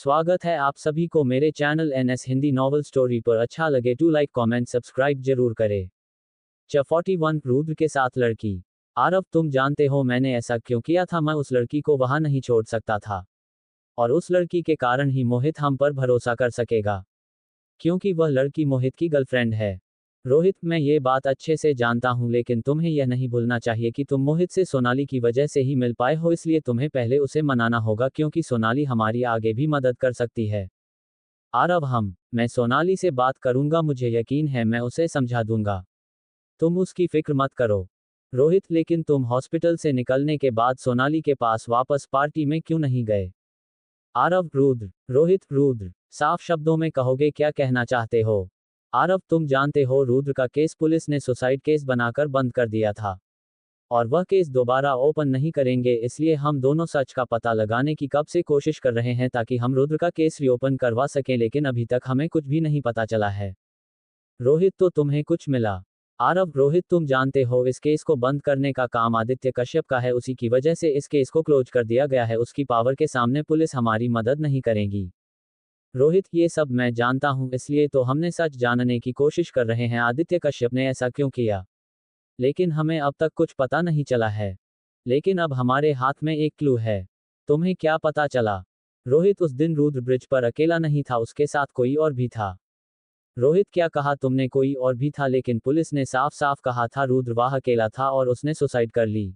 स्वागत है आप सभी को मेरे channel NS Hindi novel story पर। अच्छा लगे तो लाइक कमेंट सब्सक्राइब जरूर करें। 41 रुद्र के साथ लड़की। आरव, तुम जानते हो मैंने ऐसा क्यों किया था? मैं उस लड़की को वहां नहीं छोड़ सकता था, और उस लड़की के कारण ही मोहित हम पर भरोसा कर सकेगा, क्योंकि वह लड़की मोहित की गर्लफ्रेंड है। रोहित, मैं ये बात अच्छे से जानता हूँ, लेकिन तुम्हें यह नहीं भूलना चाहिए कि तुम मोहित से सोनाली की वजह से ही मिल पाए हो, इसलिए तुम्हें पहले उसे मनाना होगा, क्योंकि सोनाली हमारी आगे भी मदद कर सकती है। आरव, मैं सोनाली से बात करूंगा, मुझे यकीन है मैं उसे समझा दूंगा, तुम उसकी फिक्र मत करो। रोहित, लेकिन तुम हॉस्पिटल से निकलने के बाद सोनाली के पास वापस पार्टी में क्यों नहीं गए? आरव, रुद्र। रोहित, रुद्र, साफ शब्दों में कहोगे क्या कहना चाहते हो? आरव, तुम जानते हो रुद्र का केस पुलिस ने सुसाइड केस बनाकर बंद कर दिया था, और वह केस दोबारा ओपन नहीं करेंगे, इसलिए हम दोनों सच का पता लगाने की कब से कोशिश कर रहे हैं ताकि हम रुद्र का केस रीओपन करवा सकें, लेकिन अभी तक हमें कुछ भी नहीं पता चला है। रोहित, तो तुम्हें कुछ मिला? आरव, रोहित, तुम जानते हो इस केस को बंद करने का काम आदित्य कश्यप का है, उसी की वजह से इस केस को क्लोज कर दिया गया है, उसकी पावर के सामने पुलिस हमारी मदद नहीं करेगी। रोहित, ये सब मैं जानता हूँ, इसलिए तो हमने सच जानने की कोशिश कर रहे हैं, आदित्य कश्यप ने ऐसा क्यों किया, लेकिन हमें अब तक कुछ पता नहीं चला है। लेकिन अब हमारे हाथ में एक क्लू है। तुम्हें क्या पता चला? रोहित, उस दिन रुद्र ब्रिज पर अकेला नहीं था, उसके साथ कोई और भी था। रोहित, क्या कहा तुमने? कोई और भी था, लेकिन पुलिस ने साफ साफ कहा था रुद्र वह अकेला था और उसने सुसाइड कर ली।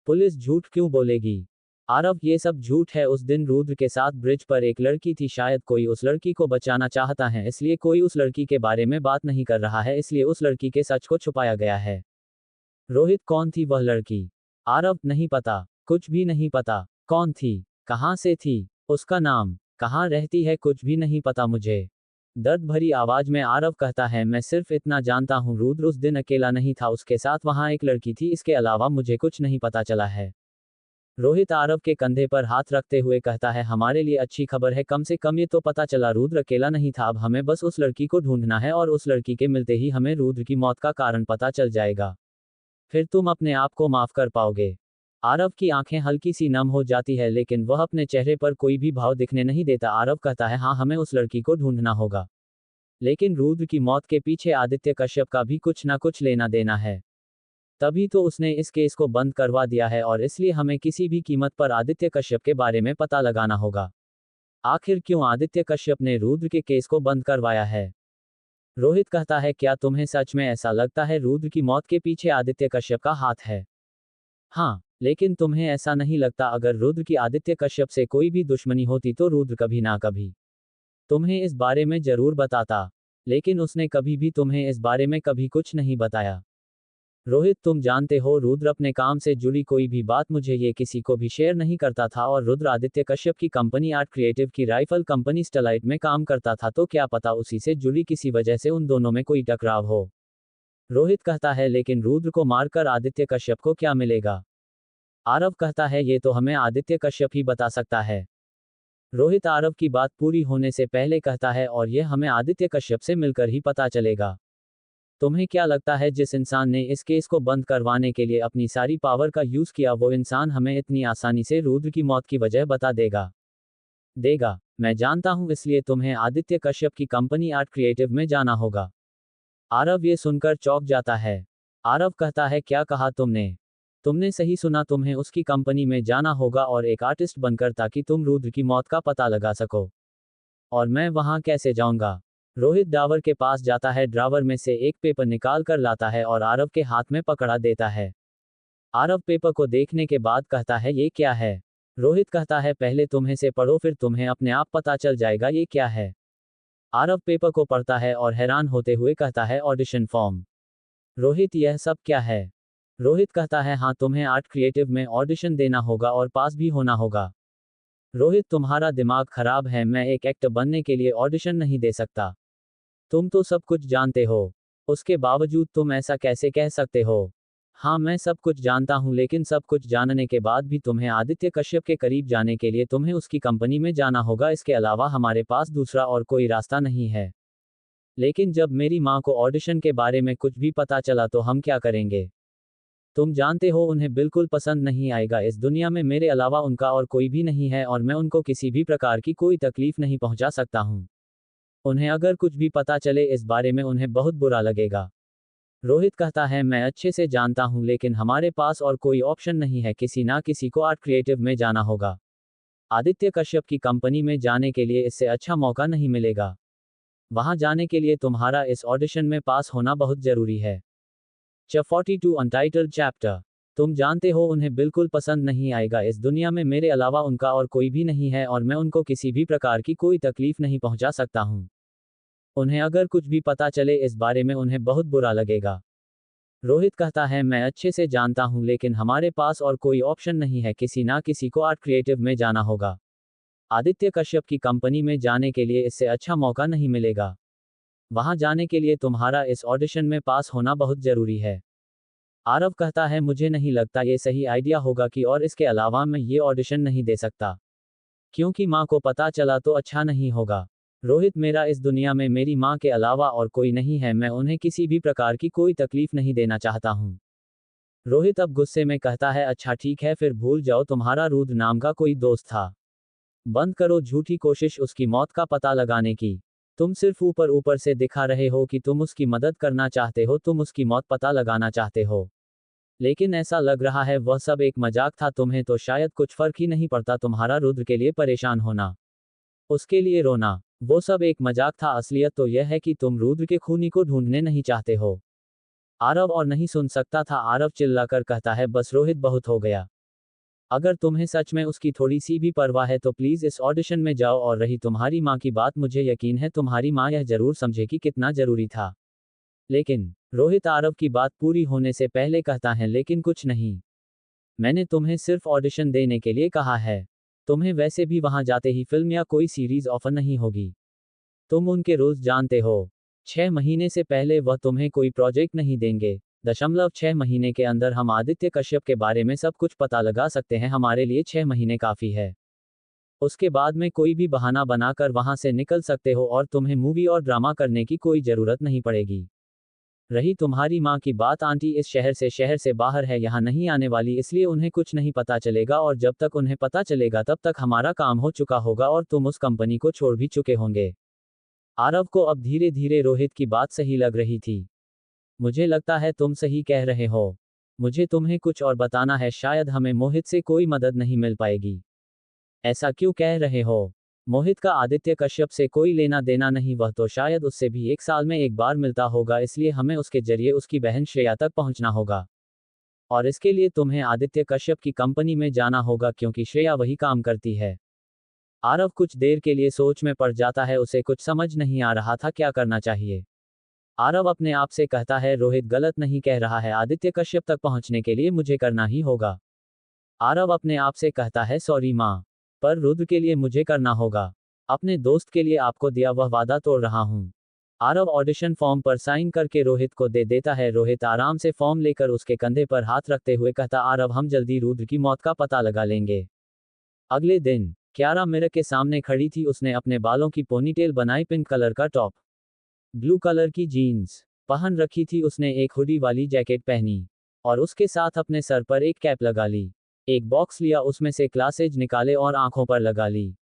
पुलिस झूठ क्यों बोलेगी? आरव, ये सब झूठ है, उस दिन रुद्र के साथ ब्रिज पर एक लड़की थी, शायद कोई उस लड़की को बचाना चाहता है, इसलिए कोई उस लड़की के बारे में बात नहीं कर रहा है, इसलिए उस लड़की के सच को छुपाया गया है। रोहित, कौन थी वह लड़की? आरव, नहीं पता, कुछ भी नहीं पता। कौन थी? कहाँ से थी? उसका नाम? कहाँ रहती है? कुछ भी नहीं पता मुझे। दर्द भरी आवाज में आरव कहता है, मैं सिर्फ इतना जानता हूँ रुद्र उस दिन अकेला नहीं था, उसके साथ वहाँ एक लड़की थी, इसके अलावा मुझे कुछ नहीं पता चला है। रोहित आरव के कंधे पर हाथ रखते हुए कहता है, हमारे लिए अच्छी खबर है, कम से कम ये तो पता चला रुद्र अकेला नहीं था, अब हमें बस उस लड़की को ढूंढना है, और उस लड़की के मिलते ही हमें रुद्र की मौत का कारण पता चल जाएगा। फिर तुम अपने आप को माफ कर पाओगे। आरव की आंखें हल्की सी नम हो जाती है, लेकिन वह अपने चेहरे पर कोई भी भाव दिखने नहीं देता। आरव कहता है, हाँ, हमें उस लड़की को ढूंढना होगा, लेकिन रुद्र की मौत के पीछे आदित्य कश्यप का भी कुछ ना कुछ लेना देना है, तभी तो उसने इस केस को बंद करवा दिया है, और इसलिए हमें किसी भी कीमत पर आदित्य कश्यप के बारे में पता लगाना होगा। आखिर क्यों आदित्य कश्यप ने रुद्र के केस को बंद करवाया है? रोहित कहता है, क्या तुम्हें सच में ऐसा लगता है रुद्र की मौत के पीछे आदित्य कश्यप का हाथ है? हाँ, लेकिन तुम्हें ऐसा नहीं लगता अगर रुद्र की आदित्य कश्यप से कोई भी दुश्मनी होती तो रुद्र कभी ना कभी तुम्हें इस बारे में जरूर बताता, लेकिन उसने कभी भी तुम्हें इस बारे में कभी कुछ नहीं बताया। रोहित, तुम जानते हो रुद्र अपने काम से जुड़ी कोई भी बात मुझे ये किसी को भी शेयर नहीं करता था, और रुद्र आदित्य कश्यप की कंपनी आर्ट क्रिएटिव की राइफल कंपनी स्टलाइट में काम करता था, तो क्या पता उसी से जुड़ी किसी वजह से उन दोनों में कोई टकराव हो। रोहित कहता है, लेकिन रुद्र को मारकर आदित्य कश्यप को क्या मिलेगा? आरव कहता है, ये तो हमें आदित्य कश्यप ही बता सकता है। रोहित आरव की बात पूरी होने से पहले कहता है, और यह हमें आदित्य कश्यप से मिलकर ही पता चलेगा। तुम्हें क्या लगता है जिस इंसान ने इस केस को बंद करवाने के लिए अपनी सारी पावर का यूज किया, वो इंसान हमें इतनी आसानी से रुद्र की मौत की वजह बता देगा? मैं जानता हूं, इसलिए तुम्हें आदित्य कश्यप की कंपनी आर्ट क्रिएटिव में जाना होगा। आरव ये सुनकर चौंक जाता है। आरव कहता है, क्या कहा तुमने? तुमने सही सुना, तुम्हें उसकी कंपनी में जाना होगा और एक आर्टिस्ट बनकर, ताकि तुम रुद्र की मौत का पता लगा सको। और मैं वहां कैसे जाऊंगा? रोहित ड्रावर के पास जाता है, ड्रावर में से एक पेपर निकाल कर लाता है और आरव के हाथ में पकड़ा देता है। आरव पेपर को देखने के बाद कहता है, ये क्या है? रोहित कहता है, पहले तुम्हें से पढ़ो, फिर तुम्हें अपने आप पता चल जाएगा ये क्या है। आरव पेपर को पढ़ता है और हैरान होते हुए कहता है, ऑडिशन फॉर्म। रोहित, यह सब क्या है? रोहित कहता है, हाँ, तुम्हें आर्ट क्रिएटिव में ऑडिशन देना होगा और पास भी होना होगा। रोहित, तुम्हारा दिमाग खराब है, मैं एक एक्टर बनने के लिए ऑडिशन नहीं दे सकता। तुम तो सब कुछ जानते हो, उसके बावजूद तुम ऐसा कैसे कह सकते हो? हाँ, मैं सब कुछ जानता हूँ, लेकिन सब कुछ जानने के बाद भी तुम्हें आदित्य कश्यप के करीब जाने के लिए तुम्हें उसकी कंपनी में जाना होगा, इसके अलावा हमारे पास दूसरा और कोई रास्ता नहीं है। लेकिन जब मेरी माँ को ऑडिशन के बारे में कुछ भी पता चला तो हम क्या करेंगे? तुम जानते हो उन्हें बिल्कुल पसंद नहीं आएगा, इस दुनिया में मेरे अलावा उनका और कोई भी नहीं है और मैं उनको किसी भी प्रकार की कोई तकलीफ नहीं पहुंचा सकता हूं। उन्हें अगर कुछ भी पता चले इस बारे में उन्हें बहुत बुरा लगेगा। रोहित कहता है, मैं अच्छे से जानता हूं लेकिन हमारे पास और कोई ऑप्शन नहीं है, किसी ना किसी को आर्ट क्रिएटिव में जाना होगा। आदित्य कश्यप की कंपनी में जाने के लिए इससे अच्छा मौका नहीं मिलेगा। वहां जाने के लिए तुम्हारा इस ऑडिशन में पास होना बहुत जरूरी है। 42 अनटाइटल्ड चैप्टर। तुम जानते हो उन्हें बिल्कुल पसंद नहीं आएगा, इस दुनिया में मेरे अलावा उनका और कोई भी नहीं है और मैं उनको किसी भी प्रकार की कोई तकलीफ नहीं पहुंचा सकता हूं। उन्हें अगर कुछ भी पता चले इस बारे में उन्हें बहुत बुरा लगेगा। रोहित कहता है, मैं अच्छे से जानता हूं लेकिन हमारे पास और कोई ऑप्शन नहीं है, किसी ना किसी को आर्ट क्रिएटिव में जाना होगा। आदित्य कश्यप की कंपनी में जाने के लिए इससे अच्छा मौका नहीं मिलेगा। वहां जाने के लिए तुम्हारा इस ऑडिशन में पास होना बहुत जरूरी है। आरव कहता है, मुझे नहीं लगता ये सही आइडिया होगा कि और इसके अलावा मैं ये ऑडिशन नहीं दे सकता, क्योंकि माँ को पता चला तो अच्छा नहीं होगा। रोहित, मेरा इस दुनिया में मेरी माँ के अलावा और कोई नहीं है, मैं उन्हें किसी भी प्रकार की कोई तकलीफ नहीं देना चाहता हूँ। रोहित अब गुस्से में कहता है, अच्छा ठीक है, फिर भूल जाओ तुम्हारा रुद्र नाम का कोई दोस्त था। बंद करो झूठी कोशिश उसकी मौत का पता लगाने की। तुम सिर्फ ऊपर ऊपर से दिखा रहे हो कि तुम उसकी मदद करना चाहते हो, तुम उसकी मौत पता लगाना चाहते हो, लेकिन ऐसा लग रहा है वह सब एक मजाक था। तुम्हें तो शायद कुछ फर्क ही नहीं पड़ता तुम्हारा रुद्र के लिए परेशान होना, उसके लिए रोना, वो सब एक मजाक था। असलियत तो यह है कि तुम रुद्र के खूनी को ढूंढने नहीं चाहते हो। आरव और नहीं सुन सकता था। आरव चिल्लाकर कहता है, बस रोहित, बहुत हो गया। अगर तुम्हें सच में उसकी थोड़ी सी भी परवाह है तो प्लीज इस ऑडिशन में जाओ। और रही तुम्हारी माँ की बात, मुझे यकीन है तुम्हारी माँ यह जरूर समझेगी कितना जरूरी था। लेकिन रोहित आरव की बात पूरी होने से पहले कहता है, लेकिन कुछ नहीं, मैंने तुम्हें सिर्फ ऑडिशन देने के लिए कहा है। तुम्हें वैसे भी वहां जाते ही फिल्म या कोई सीरीज ऑफर नहीं होगी। तुम उनके रूल्स जानते हो। 6 महीने से पहले वह तुम्हें कोई प्रोजेक्ट नहीं देंगे। 6 महीने के अंदर हम आदित्य कश्यप के बारे में सब कुछ पता लगा सकते हैं। हमारे लिए 6 महीने काफी है। उसके बाद में कोई भी बहाना बनाकर वहां से निकल सकते हो और तुम्हें मूवी और ड्रामा करने की कोई जरूरत नहीं पड़ेगी। रही तुम्हारी माँ की बात, आंटी इस शहर से बाहर है, यहाँ नहीं आने वाली, इसलिए उन्हें कुछ नहीं पता चलेगा और जब तक उन्हें पता चलेगा तब तक हमारा काम हो चुका होगा और तुम उस कंपनी को छोड़ भी चुके होंगे। आरव को अब धीरे धीरे रोहित की बात सही लग रही थी। मुझे लगता है तुम सही कह रहे हो। मुझे तुम्हें कुछ और बताना है, शायद हमें मोहित से कोई मदद नहीं मिल पाएगी। ऐसा क्यों कह रहे हो? मोहित का आदित्य कश्यप से कोई लेना देना नहीं, वह तो शायद उससे भी 1 साल में एक बार मिलता होगा, इसलिए हमें उसके जरिए उसकी बहन श्रेया तक पहुंचना होगा। और इसके लिए तुम्हें आदित्य कश्यप की कंपनी में जाना होगा क्योंकि श्रेया वही काम करती है। आरव कुछ देर के लिए सोच में पड़ जाता है, उसे कुछ समझ नहीं आ रहा था क्या करना चाहिए। आरव अपने आप से कहता है, रोहित गलत नहीं कह रहा है, आदित्य कश्यप तक पहुंचने के लिए मुझे करना ही होगा। आरव अपने आप से कहता है, सॉरी माँ, पर रुद्र के लिए मुझे करना होगा। अपने दोस्त के लिए आपको दिया वह वादा तोड़ रहा हूँ। आरव ऑडिशन फॉर्म पर साइन करके रोहित को दे देता है। रोहित आराम से फॉर्म लेकर उसके कंधे पर हाथ रखते हुए कहता, आरव हम जल्दी रुद्र की मौत का पता लगा लेंगे। अगले दिन क्यारा मिरर के सामने खड़ी थी। उसने अपने बालों की पोनीटेल बनाई, पिंक कलर का टॉप, ब्लू कलर की जीन्स पहन रखी थी। उसने एक हुडी वाली जैकेट पहनी और उसके साथ अपने सर पर एक कैप लगा ली। एक बॉक्स लिया, उसमें से क्लासेज निकाले और आंखों पर लगा ली।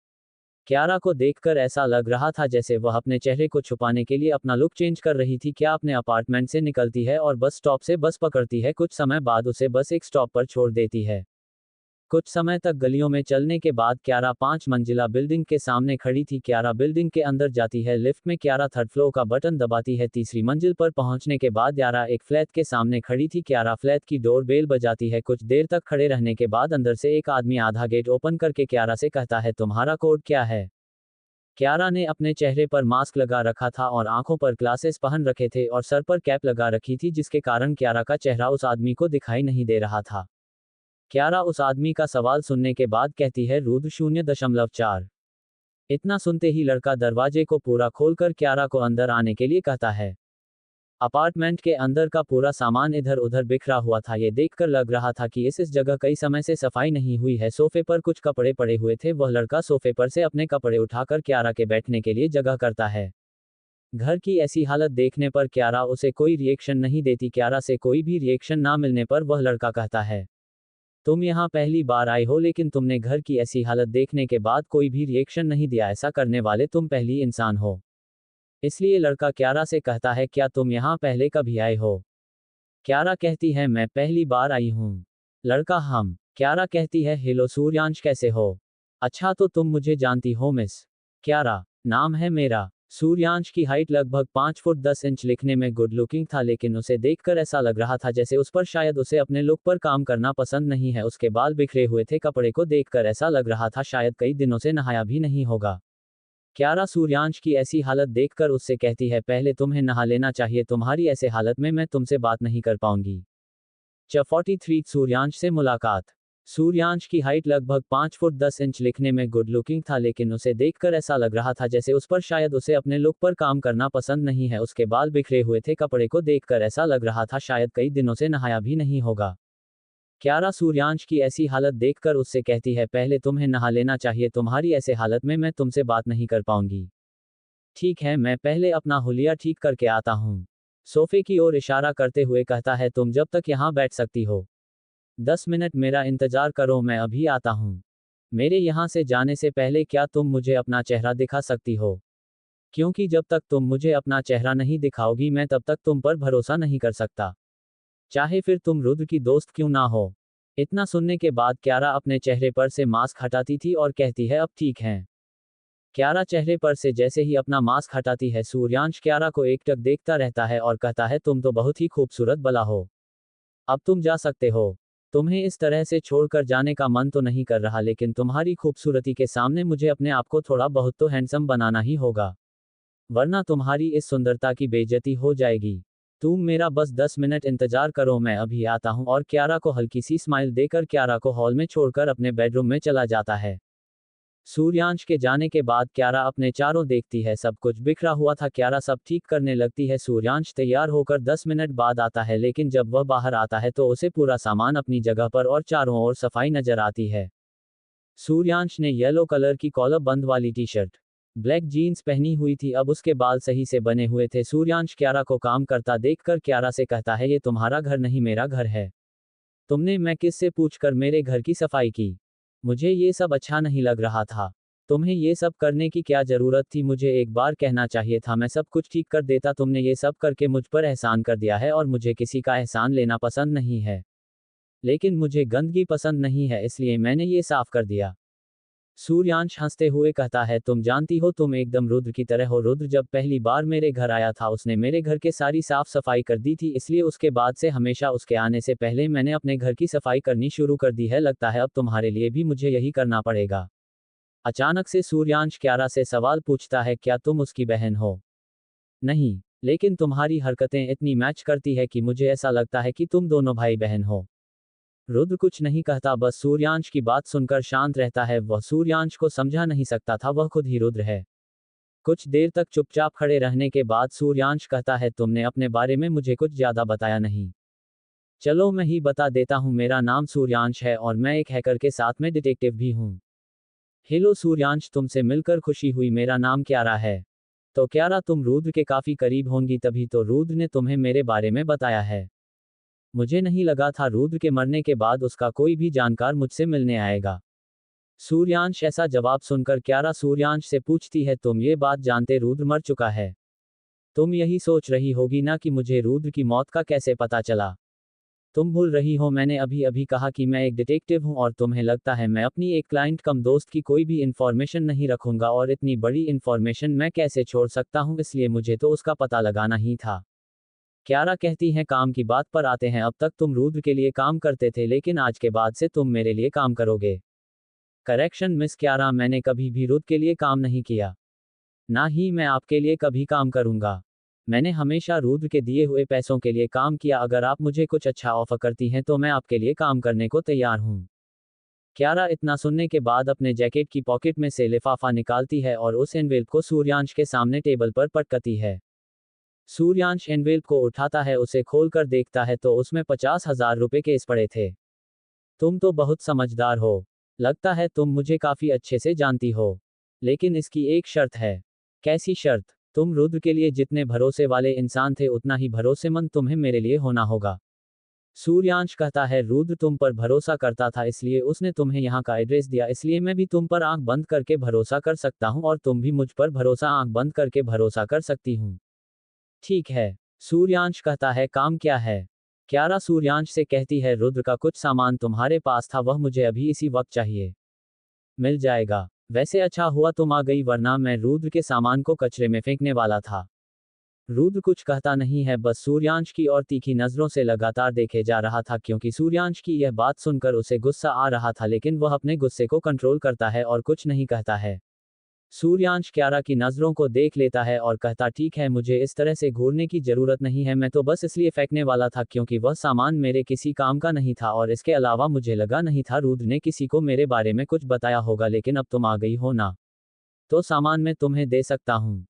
क्यारा को देखकर ऐसा लग रहा था जैसे वह अपने चेहरे को छुपाने के लिए अपना लुक चेंज कर रही थी। क्या अपने अपार्टमेंट से निकलती है और बस स्टॉप से बस पकड़ती है। कुछ समय बाद उसे बस एक स्टॉप पर छोड़ देती है। कुछ समय तक गलियों में चलने के बाद क्यारा 5 मंजिला बिल्डिंग के सामने खड़ी थी। क्यारा बिल्डिंग के अंदर जाती है। लिफ्ट में क्यारा 3rd फ्लोर का बटन दबाती है। तीसरी मंजिल पर पहुंचने के बाद क्यारा एक फ्लैट के सामने खड़ी थी। क्यारा फ्लैट की डोर बेल बजाती है। कुछ देर तक खड़े रहने के बाद अंदर से एक आदमी आधा गेट ओपन करके क्यारा से कहता है, तुम्हारा कोड क्या है? क्यारा ने अपने चेहरे पर मास्क लगा रखा था और आंखों पर ग्लासेस पहन रखे थे और सर पर कैप लगा रखी थी, जिसके कारण क्यारा का चेहरा उस आदमी को दिखाई नहीं दे रहा था। क्यारा उस आदमी का सवाल सुनने के बाद कहती है, रुद्र 0.4। इतना सुनते ही लड़का दरवाजे को पूरा खोलकर क्यारा को अंदर आने के लिए कहता है। अपार्टमेंट के अंदर का पूरा सामान इधर उधर बिखरा हुआ था। ये देखकर लग रहा था कि इस जगह कई समय से सफाई नहीं हुई है। सोफे पर कुछ कपड़े पड़े हुए थे। वह लड़का सोफे पर से अपने कपड़े उठाकर क्यारा के बैठने के लिए जगह करता है। घर की ऐसी हालत देखने पर क्यारा उसे कोई रिएक्शन नहीं देती। क्यारा से कोई भी रिएक्शन ना मिलने पर वह लड़का कहता है, तुम यहाँ पहली बार आई हो लेकिन तुमने घर की ऐसी हालत देखने के बाद कोई भी रिएक्शन नहीं दिया। ऐसा करने वाले तुम पहली इंसान हो। इसलिए लड़का क्यारा से कहता है, क्या तुम यहाँ पहले कभी आए हो? क्यारा कहती है, मैं पहली बार आई हूँ। लड़का, हम। क्यारा कहती है, हेलो सूर्यांश, कैसे हो? अच्छा, तो तुम मुझे जानती हो मिस? क्यारा, नाम है मेरा। सूर्यांश की हाइट लगभग 5 फुट 10 इंच। लिखने में गुड लुकिंग था लेकिन उसे देखकर ऐसा लग रहा था जैसे उस पर शायद उसे अपने लुक पर काम करना पसंद नहीं है। उसके बाल बिखरे हुए थे। कपड़े को देखकर ऐसा लग रहा था शायद कई दिनों से नहाया भी नहीं होगा। क्यारा सूर्यांश की ऐसी हालत देखकर उससे कहती है, पहले तुम्हें नहा लेना चाहिए। तुम्हारी ऐसे हालत में मैं तुमसे बात नहीं कर पाऊंगी। 43 सूर्यांश से मुलाकात। सूर्यांश की हाइट लगभग 5 फुट 10 इंच। लिखने में गुड लुकिंग था लेकिन उसे देखकर ऐसा लग रहा था जैसे उस पर शायद उसे अपने लुक पर काम करना पसंद नहीं है। उसके बाल बिखरे हुए थे। कपड़े को देखकर ऐसा लग रहा था शायद कई दिनों से नहाया भी नहीं होगा। क्यारा सूर्यांश की ऐसी हालत देखकर उससे कहती है, पहले तुम्हें नहा लेना चाहिए। तुम्हारी ऐसे हालत में मैं तुमसे बात नहीं कर पाऊंगी। ठीक है, मैं पहले अपना हुलिया ठीक करके आता हूँ। सोफे की ओर इशारा करते हुए कहता है, तुम जब तक यहाँ बैठ सकती हो। 10 मिनट मेरा इंतजार करो, मैं अभी आता हूँ। मेरे यहाँ से जाने से पहले क्या तुम मुझे अपना चेहरा दिखा सकती हो? क्योंकि जब तक तुम मुझे अपना चेहरा नहीं दिखाओगी मैं तब तक तुम पर भरोसा नहीं कर सकता, चाहे फिर तुम रुद्र की दोस्त क्यों ना हो। इतना सुनने के बाद क्यारा अपने चेहरे पर से मास्क हटाती थी और कहती है, अब ठीक है। क्यारा चेहरे पर से जैसे ही अपना मास्क हटाती है, सूर्यांश क्यारा को एकटक देखता रहता है और कहता है, तुम तो बहुत ही खूबसूरत बला हो। अब तुम जा सकते हो। तुम्हें इस तरह से छोड़कर जाने का मन तो नहीं कर रहा लेकिन तुम्हारी खूबसूरती के सामने मुझे अपने आप को थोड़ा बहुत तो हैंडसम बनाना ही होगा, वरना तुम्हारी इस सुंदरता की बेइज्जती हो जाएगी। तुम मेरा बस 10 मिनट इंतजार करो, मैं अभी आता हूँ। और क्यारा को हल्की सी स्माइल देकर क्यारा को हॉल में छोड़कर अपने बेडरूम में चला जाता है। सूर्यांश के जाने के बाद क्यारा अपने चारों देखती है, सब कुछ बिखरा हुआ था। क्यारा सब ठीक करने लगती है। सूर्यांश तैयार होकर 10 मिनट बाद आता है लेकिन जब वह बाहर आता है तो उसे पूरा सामान अपनी जगह पर और चारों ओर सफाई नजर आती है। सूर्यांश ने येलो कलर की कॉलर बंद वाली टी शर्ट, ब्लैक जीन्स पहनी हुई थी। अब उसके बाल सही से बने हुए थे। सूर्यांश क्यारा को काम करता देखकर क्यारा से कहता है, ये तुम्हारा घर नहीं मेरा घर है। तुमने मैं किससे पूछकर मेरे घर की सफाई की? मुझे ये सब अच्छा नहीं लग रहा था। तुम्हें ये सब करने की क्या जरूरत थी? मुझे एक बार कहना चाहिए था, मैं सब कुछ ठीक कर देता। तुमने ये सब करके मुझ पर एहसान कर दिया है और मुझे किसी का एहसान लेना पसंद नहीं है, लेकिन मुझे गंदगी पसंद नहीं है इसलिए मैंने ये साफ कर दिया। सूर्यांश हंसते हुए कहता है, तुम जानती हो तुम एकदम रुद्र की तरह हो। रुद्र जब पहली बार मेरे घर आया था उसने मेरे घर के सारी साफ सफाई कर दी थी, इसलिए उसके बाद से हमेशा उसके आने से पहले मैंने अपने घर की सफाई करनी शुरू कर दी है। लगता है अब तुम्हारे लिए भी मुझे यही करना पड़ेगा। अचानक से सूर्यांश क्यारा से सवाल पूछता है, क्या तुम उसकी बहन हो? नहीं, लेकिन तुम्हारी हरकतें इतनी मैच करती है कि मुझे ऐसा लगता है कि तुम दोनों भाई बहन हो। रुद्र कुछ नहीं कहता, बस सूर्यांश की बात सुनकर शांत रहता है। वह सूर्यांश को समझा नहीं सकता था, वह खुद ही रुद्र है। कुछ देर तक चुपचाप खड़े रहने के बाद सूर्यांश कहता है, तुमने अपने बारे में मुझे कुछ ज्यादा बताया नहीं। चलो मैं ही बता देता हूँ, मेरा नाम सूर्यांश है और मैं एक हैकर के साथ में डिटेक्टिव भी हूँ। हेलो सूर्यांश, तुमसे मिलकर खुशी हुई। मेरा नाम क्यारा है। तो क्यारा, तुम रुद्र के काफी करीब होंगी, तभी तो रुद्र ने तुम्हें मेरे बारे में बताया है। मुझे नहीं लगा था रुद्र के मरने के बाद उसका कोई भी जानकार मुझसे मिलने आएगा। सूर्यांश ऐसा जवाब सुनकर क्यारा सूर्यांश से पूछती है, तुम ये बात जानते रुद्र मर चुका है? तुम यही सोच रही होगी ना कि मुझे रुद्र की मौत का कैसे पता चला? तुम भूल रही हो, मैंने अभी अभी कहा कि मैं एक डिटेक्टिव हूं और तुम्हें लगता है मैं अपनी एक क्लाइंट कम दोस्त की कोई भी इंफॉर्मेशन नहीं रखूंगा, और इतनी बड़ी इंफॉर्मेशन मैं कैसे छोड़ सकता हूं, इसलिए मुझे तो उसका पता लगाना ही था। क्यारा कहती हैं, काम की बात पर आते हैं। अब तक तुम रुद्र के लिए काम करते थे लेकिन आज के बाद से तुम मेरे लिए काम करोगे। करेक्शन मिस क्यारा, मैंने कभी भी रुद्र के लिए काम नहीं किया, ना ही मैं आपके लिए कभी काम करूंगा। मैंने हमेशा रुद्र के दिए हुए पैसों के लिए काम किया। अगर आप मुझे कुछ अच्छा ऑफर करती हैं तो मैं आपके लिए काम करने को तैयार हूं। क्यारा इतना सुनने के बाद अपने जैकेट की पॉकेट में से लिफाफा निकालती है और उस एनवेल्प को सूर्यांश के सामने टेबल पर पटकती है। सूर्यांश एनवेल्प को उठाता है, उसे खोलकर देखता है तो उसमें 50,000 रुपए केस पड़े थे। तुम तो बहुत समझदार हो, लगता है तुम मुझे काफी अच्छे से जानती हो, लेकिन इसकी एक शर्त है। कैसी शर्त? तुम रुद्र के लिए जितने भरोसे वाले इंसान थे उतना ही भरोसेमंद तुम्हें मेरे लिए होना होगा। सूर्यांश कहता है रुद्र तुम पर भरोसा करता था इसलिए उसने तुम्हें यहाँ का एड्रेस दिया, इसलिए मैं भी तुम पर आंख बंद करके भरोसा कर सकता हूँ और तुम भी मुझ पर भरोसा आंख बंद करके भरोसा कर सकती हूँ। ठीक है। सूर्यांश कहता है काम क्या है? क्यारा सूर्यांश से कहती है रुद्र का कुछ सामान तुम्हारे पास था वह मुझे अभी इसी वक्त चाहिए। मिल जाएगा। वैसे अच्छा हुआ तुम आ गई वरना मैं रुद्र के सामान को कचरे में फेंकने वाला था। रुद्र कुछ कहता नहीं है, बस सूर्यांश की और तीखी नजरों से लगातार देखे जा रहा था क्योंकि सूर्यांश की यह बात सुनकर उसे गुस्सा आ रहा था, लेकिन वह अपने गुस्से को कंट्रोल करता है और कुछ नहीं कहता है। सूर्यांश क्यारा की नजरों को देख लेता है और कहता ठीक है, मुझे इस तरह से घूरने की जरूरत नहीं है, मैं तो बस इसलिए फेंकने वाला था क्योंकि वह सामान मेरे किसी काम का नहीं था और इसके अलावा मुझे लगा नहीं था रुद्र ने किसी को मेरे बारे में कुछ बताया होगा, लेकिन अब तुम आ गई हो ना, तो सामान मैं तुम्हें दे सकता हूँ।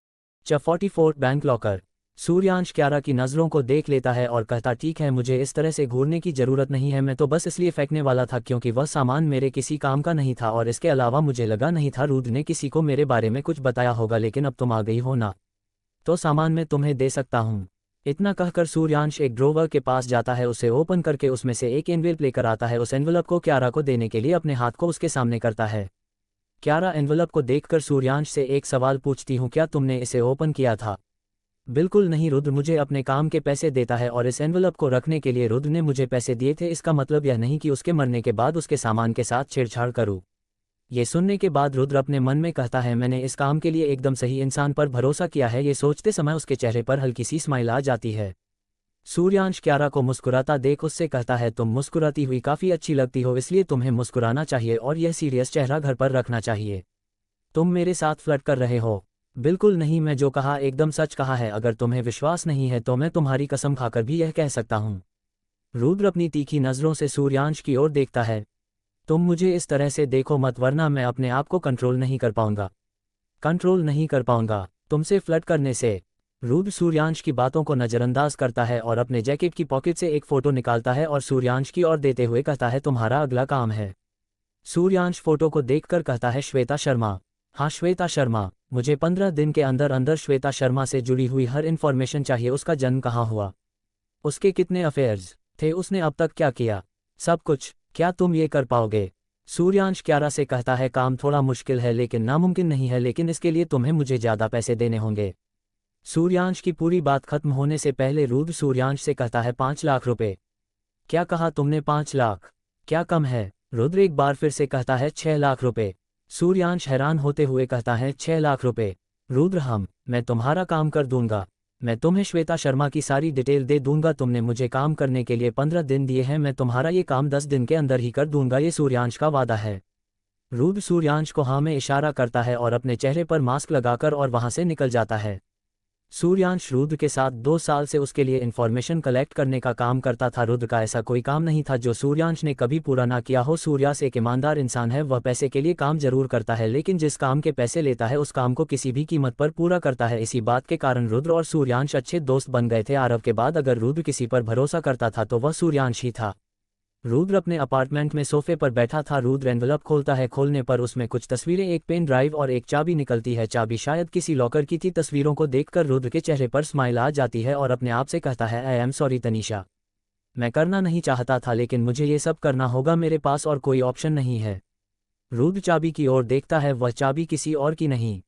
44 बैंक लॉकर। सूर्यांश क्यारा की नज़रों को देख लेता है और कहता ठीक है, मुझे इस तरह से घूरने की ज़रूरत नहीं है, मैं तो बस इसलिए फेंकने वाला था क्योंकि वह सामान मेरे किसी काम का नहीं था और इसके अलावा मुझे लगा नहीं था रुद्र ने किसी को मेरे बारे में कुछ बताया होगा, लेकिन अब तुम आ गई हो ना, तो सामान मैं तुम्हें दे सकता हूँ। इतना कहकर सूर्यांश एक ड्रॉवर के पास जाता है, उसे ओपन करके उसमें से एक एनवेलप लेकर आता है। उस एनवेलप को क्यारा को देने के लिए अपने हाथ को उसके सामने करता है। क्यारा एनवेलप को देखकर सूर्यांश से एक सवाल पूछती हूँ, क्या तुमने इसे ओपन किया था? बिल्कुल नहीं, रुद्र मुझे अपने काम के पैसे देता है और इस एनवेलप को रखने के लिए रुद्र ने मुझे पैसे दिए थे, इसका मतलब यह नहीं कि उसके मरने के बाद उसके सामान के साथ छेड़छाड़ करूं। ये सुनने के बाद रुद्र अपने मन में कहता है मैंने इस काम के लिए एकदम सही इंसान पर भरोसा किया है। ये सोचते समय उसके चेहरे पर हल्की सी स्माइल आ जाती है। सूर्यांश क्यारा को मुस्कुराता देख उससे कहता है तुम मुस्कुराती हुई काफ़ी अच्छी लगती हो, इसलिए तुम्हें मुस्कुराना चाहिए और यह सीरियस चेहरा घर पर रखना चाहिए। तुम मेरे साथ फ्लर्ट कर रहे हो? बिल्कुल नहीं, मैं जो कहा एकदम सच कहा है, अगर तुम्हें विश्वास नहीं है तो मैं तुम्हारी कसम खाकर भी यह कह सकता हूँ। रुद्र अपनी तीखी नज़रों से सूर्यांश की ओर देखता है। तुम मुझे इस तरह से देखो मत वरना मैं अपने आप को कंट्रोल नहीं कर पाऊंगा। कंट्रोल नहीं कर पाऊंगा तुमसे फ्लर्ट करने से? रुद्र सूर्यांश की बातों को नज़रअंदाज करता है और अपने जैकेट की पॉकेट से एक फ़ोटो निकालता है और सूर्यांश की ओर देते हुए कहता है तुम्हारा अगला काम है। सूर्यांश फोटो को देखकर कहता है श्वेता शर्मा। हाँ श्वेता शर्मा, मुझे 15 दिन के अंदर अंदर श्वेता शर्मा से जुड़ी हुई हर इन्फॉर्मेशन चाहिए। उसका जन्म कहाँ हुआ, उसके कितने अफेयर्स थे, उसने अब तक क्या किया, सब कुछ। क्या तुम ये कर पाओगे? सूर्यांश क्यारा से कहता है काम थोड़ा मुश्किल है लेकिन नामुमकिन नहीं है, लेकिन इसके लिए तुम्हें मुझे ज़्यादा पैसे देने होंगे। सूर्यांश की पूरी बात खत्म होने से पहले रुद्र सूर्यांश से कहता है 5 लाख रुपए। क्या कहा तुमने? 5 लाख? क्या कम है? रुद्र एक बार फिर से कहता है 6 लाख रुपए। सूर्यांश हैरान होते हुए कहता है 6 लाख रुपए? रुद्र मैं तुम्हारा काम कर दूंगा, मैं तुम्हें श्वेता शर्मा की सारी डिटेल दे दूंगा। तुमने मुझे काम करने के लिए 15 दिन दिए हैं, मैं तुम्हारा ये काम 10 दिन के अंदर ही कर दूंगा, ये सूर्यांश का वादा है। रुद्र सूर्यांश को हाँ में इशारा करता है और अपने चेहरे पर मास्क लगाकर और वहां से निकल जाता है। सूर्यांश रुद्र के साथ 2 साल से उसके लिए इन्फॉर्मेशन कलेक्ट करने का काम करता था। रुद्र का ऐसा कोई काम नहीं था जो सूर्यांश ने कभी पूरा ना किया हो। सूर्यांश एक ईमानदार इंसान है, वह पैसे के लिए काम जरूर करता है लेकिन जिस काम के पैसे लेता है उस काम को किसी भी कीमत पर पूरा करता है। इसी बात के कारण रुद्र और सूर्यांश अच्छे दोस्त बन गए थे। आरव के बाद अगर रुद्र किसी पर भरोसा करता था तो वह सूर्यांश ही था। रुद्र अपने अपार्टमेंट में सोफे पर बैठा था। रुद्र एनवलप खोलता है, खोलने पर उसमें कुछ तस्वीरें, एक पेन ड्राइव और एक चाबी निकलती है। चाबी शायद किसी लॉकर की थी। तस्वीरों को देखकर रुद्र के चेहरे पर स्माइल आ जाती है और अपने आप से कहता है आई एम सॉरी तनीषा, मैं करना नहीं चाहता था लेकिन मुझे ये सब करना होगा, मेरे पास और कोई ऑप्शन नहीं है। रुद्र चाबी की ओर देखता है, वह चाबी किसी और की नहीं,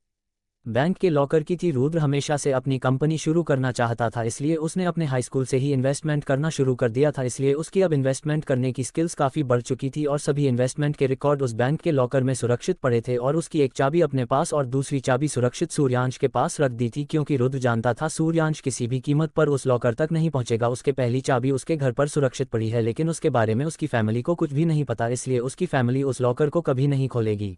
बैंक के लॉकर की थी। रुद्र हमेशा से अपनी कंपनी शुरू करना चाहता था, इसलिए उसने अपने हाई स्कूल से ही इन्वेस्टमेंट करना शुरू कर दिया था। इसलिए उसकी अब इन्वेस्टमेंट करने की स्किल्स काफ़ी बढ़ चुकी थी और सभी इन्वेस्टमेंट के रिकॉर्ड उस बैंक के लॉकर में सुरक्षित पड़े थे और उसकी एक चाबी अपने पास और दूसरी चाबी सुरक्षित सूर्यांश के पास रख दी थी क्योंकि रुद्र जानता था सूर्यांश किसी भी कीमत पर उस लॉकर तक नहीं पहुंचेगा। उसके पहली चाबी उसके घर पर सुरक्षित पड़ी है लेकिन उसके बारे में उसकी फैमिली को कुछ भी नहीं पता, इसलिए उसकी फैमिली उस लॉकर को कभी नहीं खोलेगी।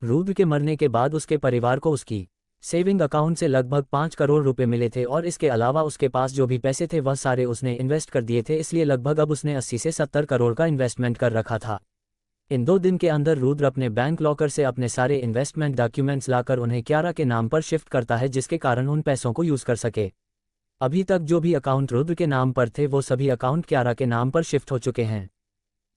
रुद्र के मरने के बाद उसके परिवार को उसकी सेविंग अकाउंट से लगभग 5 करोड़ रुपए मिले थे और इसके अलावा उसके पास जो भी पैसे थे वह सारे उसने इन्वेस्ट कर दिए थे, इसलिए लगभग अब उसने 80 से 70 करोड़ का इन्वेस्टमेंट कर रखा था। इन 2 दिन के अंदर रुद्र अपने बैंक लॉकर से अपने सारे इन्वेस्टमेंट डॉक्यूमेंट्स लाकर उन्हें क्यारा के नाम पर शिफ्ट करता है जिसके कारण उन पैसों को यूज़ कर सके। अभी तक जो भी अकाउंट रुद्र के नाम पर थे वो सभी अकाउंट क्यारा के नाम पर शिफ्ट हो चुके हैं।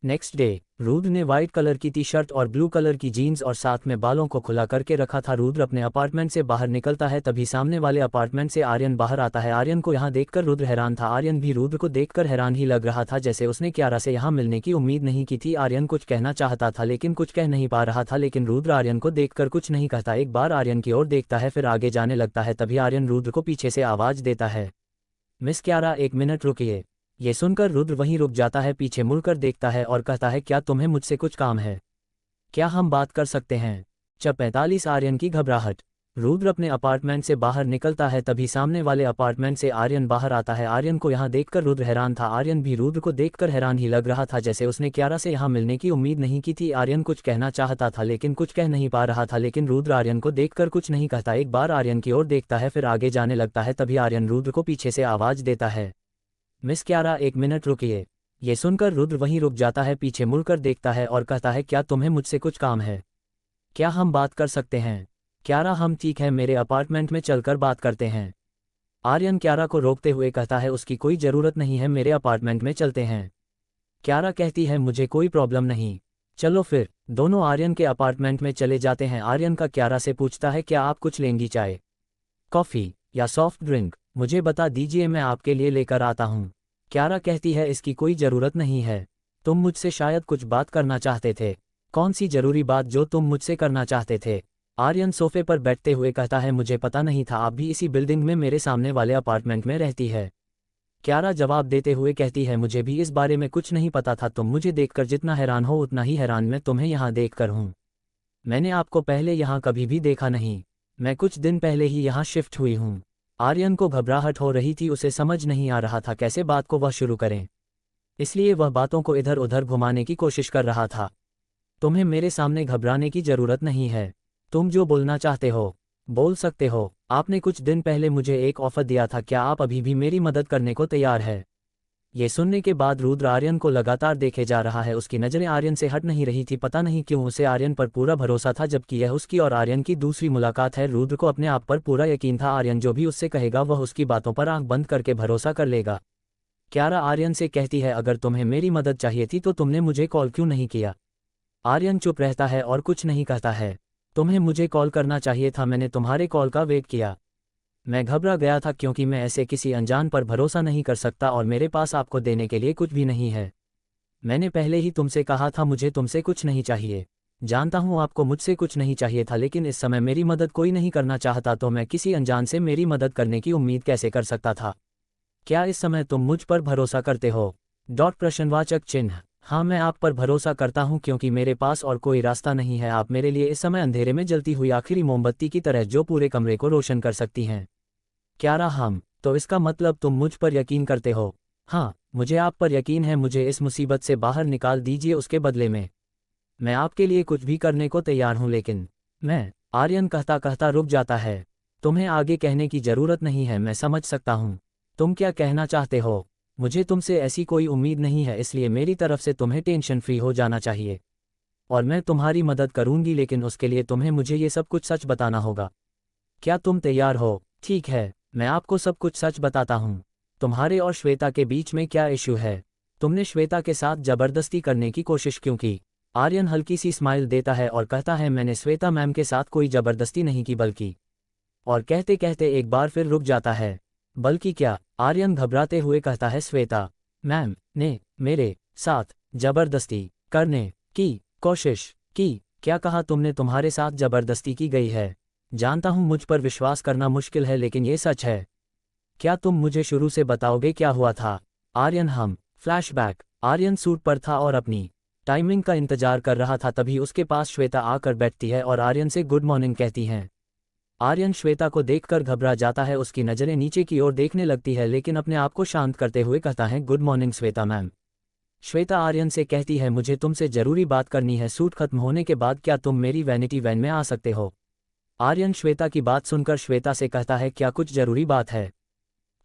नेक्स्ट डे रुद्र ने व्हाइट कलर की टी शर्ट और ब्लू कलर की जीन्स और साथ में बालों को खुला करके रखा था। रुद्र अपने अपार्टमेंट से बाहर निकलता है, तभी सामने वाले अपार्टमेंट से आर्यन बाहर आता है। आर्यन को यहाँ देखकर रुद्र हैरान था। आर्यन भी रुद्र को देखकर हैरान ही लग रहा था, जैसे उसने क्यारा से यहाँ मिलने की उम्मीद नहीं की थी। आर्यन कुछ कहना चाहता था लेकिन कुछ कह नहीं पा रहा था, लेकिन रुद्र आर्यन को देखकर कुछ नहीं कहता। एक बार आर्यन की ओर देखता है, फिर आगे जाने लगता है। तभी आर्यन रुद्र को पीछे से आवाज देता है, मिस क्यारा, एक मिनट रुकिए। ये सुनकर रुद्र वहीं रुक जाता है, पीछे मुड़कर देखता है और कहता है, क्या तुम्हें मुझसे कुछ काम है? क्या हम बात कर सकते हैं? 45 आर्यन की घबराहट। रुद्र अपने अपार्टमेंट से बाहर निकलता है, तभी सामने वाले अपार्टमेंट से आर्यन बाहर आता है। आर्यन को यहाँ देखकर रुद्र हैरान था। आर्यन भी रुद्र को देखकर हैरान ही लग रहा था, जैसे उसने क्यारा से यहाँ मिलने की उम्मीद नहीं की थी। आर्यन कुछ कहना चाहता था लेकिन कुछ कह नहीं पा रहा था, लेकिन रुद्र आर्यन को देखकर कुछ नहीं कहता। एक बार आर्यन की ओर देखता है, फिर आगे जाने लगता है। तभी आर्यन रुद्र को पीछे से आवाज देता है, मिस क्यारा, एक मिनट रुकिए। ये सुनकर रुद्र वहीं रुक जाता है, पीछे मुड़कर देखता है और कहता है, क्या तुम्हें मुझसे कुछ काम है? क्या हम बात कर सकते हैं? क्यारा, हम ठीक है, मेरे अपार्टमेंट में चलकर बात करते हैं। आर्यन क्यारा को रोकते हुए कहता है, उसकी कोई ज़रूरत नहीं है, मेरे अपार्टमेंट में चलते हैं। क्यारा कहती है, मुझे कोई प्रॉब्लम नहीं, चलो फिर। दोनों आर्यन के अपार्टमेंट में चले जाते हैं। आर्यन का क्यारा से पूछता है, क्या आप कुछ लेंगी, चाय, कॉफ़ी या सॉफ्ट ड्रिंक? मुझे बता दीजिए, मैं आपके लिए लेकर आता हूँ। क्यारा कहती है, इसकी कोई ज़रूरत नहीं है, तुम मुझसे शायद कुछ बात करना चाहते थे। कौन सी ज़रूरी बात जो तुम मुझसे करना चाहते थे? आर्यन सोफे पर बैठते हुए कहता है, मुझे पता नहीं था आप भी इसी बिल्डिंग में मेरे सामने वाले अपार्टमेंट में रहती है। क्यारा जवाब देते हुए कहती है, मुझे भी इस बारे में कुछ नहीं पता था। तुम मुझे देखकर जितना हैरान हो उतना ही हैरान मैं तुम्हें यहाँ देखकर हूँ। मैंने आपको पहले यहाँ कभी भी देखा नहीं, मैं कुछ दिन पहले ही यहाँ शिफ्ट हुई हूँ। आर्यन को घबराहट हो रही थी, उसे समझ नहीं आ रहा था कैसे बात को वह शुरू करें, इसलिए वह बातों को इधर उधर घुमाने की कोशिश कर रहा था। तुम्हें मेरे सामने घबराने की ज़रूरत नहीं है, तुम जो बोलना चाहते हो बोल सकते हो। आपने कुछ दिन पहले मुझे एक ऑफ़र दिया था, क्या आप अभी भी मेरी मदद करने को तैयार है? ये सुनने के बाद रुद्र आर्यन को लगातार देखे जा रहा है। उसकी नज़रें आर्यन से हट नहीं रही थी। पता नहीं क्यों उसे आर्यन पर पूरा भरोसा था, जबकि यह उसकी और आर्यन की दूसरी मुलाकात है। रुद्र को अपने आप पर पूरा यकीन था, आर्यन जो भी उससे कहेगा वह उसकी बातों पर आंख बंद करके भरोसा कर लेगा। क्यारा आर्यन से कहती है, अगर तुम्हें मेरी मदद चाहिए थी तो तुमने मुझे कॉल क्यों नहीं किया? आर्यन चुप रहता है और कुछ नहीं कहता है। तुम्हें मुझे कॉल करना चाहिए था, मैंने तुम्हारे कॉल का वेट किया। मैं घबरा गया था क्योंकि मैं ऐसे किसी अनजान पर भरोसा नहीं कर सकता और मेरे पास आपको देने के लिए कुछ भी नहीं है। मैंने पहले ही तुमसे कहा था मुझे तुमसे कुछ नहीं चाहिए। जानता हूँ आपको मुझसे कुछ नहीं चाहिए था, लेकिन इस समय मेरी मदद कोई नहीं करना चाहता तो मैं किसी अनजान से मेरी मदद करने की उम्मीद कैसे कर सकता था? क्या इस समय तुम मुझ पर भरोसा करते हो? प्रश्नवाचक चिन्ह। हाँ, मैं आप पर भरोसा करता हूँ क्योंकि मेरे पास और कोई रास्ता नहीं है। आप मेरे लिए इस समय अंधेरे में जलती हुई आखिरी मोमबत्ती की तरह जो पूरे कमरे को रोशन कर सकती हैं। क्यारा, हम तो इसका मतलब तुम मुझ पर यकीन करते हो? हाँ, मुझे आप पर यकीन है। मुझे इस मुसीबत से बाहर निकाल दीजिए, उसके बदले में मैं आपके लिए कुछ भी करने को तैयार हूँ। लेकिन मैं, आर्यन कहता कहता रुक जाता है। तुम्हें आगे कहने की ज़रूरत नहीं है, मैं समझ सकता हूँ तुम क्या कहना चाहते हो। मुझे तुमसे ऐसी कोई उम्मीद नहीं है, इसलिए मेरी तरफ से तुम्हें टेंशन फ्री हो जाना चाहिए और मैं तुम्हारी मदद करूँगी, लेकिन उसके लिए तुम्हें मुझे ये सब कुछ सच बताना होगा। क्या तुम तैयार हो? ठीक है, मैं आपको सब कुछ सच बताता हूँ। तुम्हारे और श्वेता के बीच में क्या इशू है? तुमने श्वेता के साथ जबरदस्ती करने की कोशिश क्यों की? आर्यन हल्की सी स्माइल देता है और कहता है, मैंने श्वेता मैम के साथ कोई जबरदस्ती नहीं की, बल्कि, और कहते कहते एक बार फिर रुक जाता है। बल्कि क्या? आर्यन घबराते हुए कहता है, श्वेता मैम ने मेरे साथ जबरदस्ती करने की कोशिश की? क्या कहा तुमने? तुम्हारे साथ जबरदस्ती की गई है? जानता हूँ मुझ पर विश्वास करना मुश्किल है, लेकिन ये सच है। क्या तुम मुझे शुरू से बताओगे क्या हुआ था? आर्यन, हम फ्लैशबैक। आर्यन सूट पर था और अपनी टाइमिंग का इंतजार कर रहा था, तभी उसके पास श्वेता आकर बैठती है और आर्यन से गुड मॉर्निंग कहती हैं। आर्यन श्वेता को देखकर घबरा जाता है, उसकी नज़रें नीचे की ओर देखने लगती है, लेकिन अपने आप को शांत करते हुए कहता है, good morning Shweta ma'am. Shweta Aryan से कहती है, मुझे तुमसे ज़रूरी बात करनी है। सूट खत्म होने के बाद क्या तुम मेरी वैनिटी वैन में आ सकते हो? आर्यन श्वेता की बात सुनकर श्वेता से कहता है, क्या कुछ ज़रूरी बात है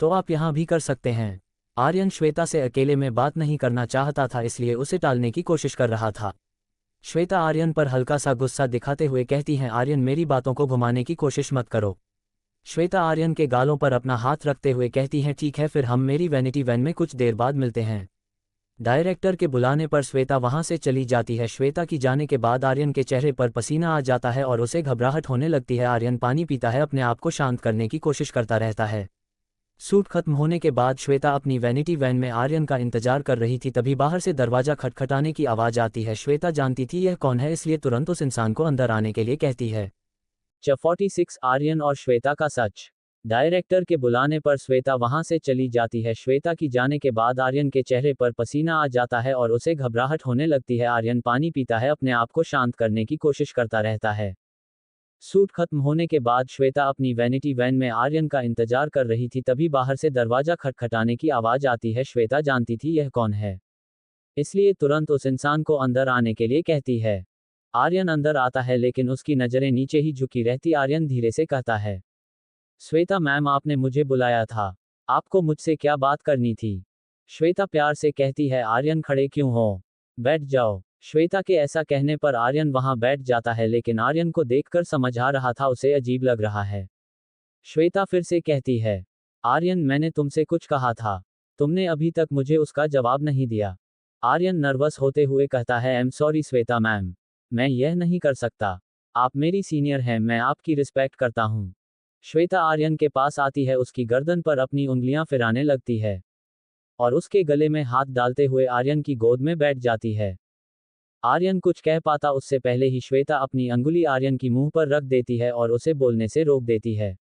तो आप यहाँ भी कर सकते हैं। आर्यन श्वेता से अकेले में बात नहीं करना चाहता था, इसलिए उसे टालने की कोशिश कर रहा था। श्वेता आर्यन पर हल्का सा गुस्सा दिखाते हुए कहती हैं, आर्यन मेरी बातों को घुमाने की कोशिश मत करो। श्वेता आर्यन के गालों पर अपना हाथ रखते हुए कहती हैं, ठीक है, फिर हम मेरी वैनिटी वैन में कुछ देर बाद मिलते हैं। डायरेक्टर के बुलाने पर श्वेता वहां से चली जाती है। श्वेता की जाने के बाद आर्यन के चेहरे पर पसीना आ जाता है और उसे घबराहट होने लगती है। आर्यन पानी पीता है, अपने आप को शांत करने की कोशिश करता रहता है। सूट खत्म होने के बाद श्वेता अपनी वैनिटी वैन में आर्यन का इंतजार कर रही थी, तभी बाहर से दरवाजा खटखटाने की आवाज़ आती है। श्वेता जानती थी यह कौन है, इसलिए तुरंत उस इंसान को अंदर आने के लिए कहती है। 46 आर्यन और श्वेता का सच। डायरेक्टर के बुलाने पर श्वेता वहां से चली जाती है। श्वेता की जाने के बाद आर्यन के चेहरे पर पसीना आ जाता है और उसे घबराहट होने लगती है। आर्यन पानी पीता है, अपने आप को शांत करने की कोशिश करता रहता है। सूट खत्म होने के बाद श्वेता अपनी वैनिटी वैन में आर्यन का इंतजार कर रही थी, तभी बाहर से दरवाजा खटखटाने की आवाज आती है। श्वेता जानती थी यह कौन है, इसलिए तुरंत उस इंसान को अंदर आने के लिए कहती है। आर्यन अंदर आता है लेकिन उसकी नजरें नीचे ही झुकी रहती। आर्यन धीरे से कहता है, श्वेता मैम, आपने मुझे बुलाया था, आपको मुझसे क्या बात करनी थी? श्वेता प्यार से कहती है, आर्यन खड़े क्यों हो, बैठ जाओ। श्वेता के ऐसा कहने पर आर्यन वहां बैठ जाता है, लेकिन आर्यन को देखकर समझ आ रहा था उसे अजीब लग रहा है। श्वेता फिर से कहती है, आर्यन मैंने तुमसे कुछ कहा था, तुमने अभी तक मुझे उसका जवाब नहीं दिया। आर्यन नर्वस होते हुए कहता है, I am sorry Shweta ma'am, मैं यह नहीं कर सकता, आप मेरी सीनियर हैं, मैं आपकी रिस्पेक्ट करता हूँ। श्वेता आर्यन के पास आती है, उसकी गर्दन पर अपनी उंगलियां फिराने लगती है और उसके गले में हाथ डालते हुए आर्यन की गोद में बैठ जाती है। आर्यन कुछ कह पाता उससे पहले ही श्वेता अपनी अंगुली आर्यन की मुंह पर रख देती है और उसे बोलने से रोक देती है।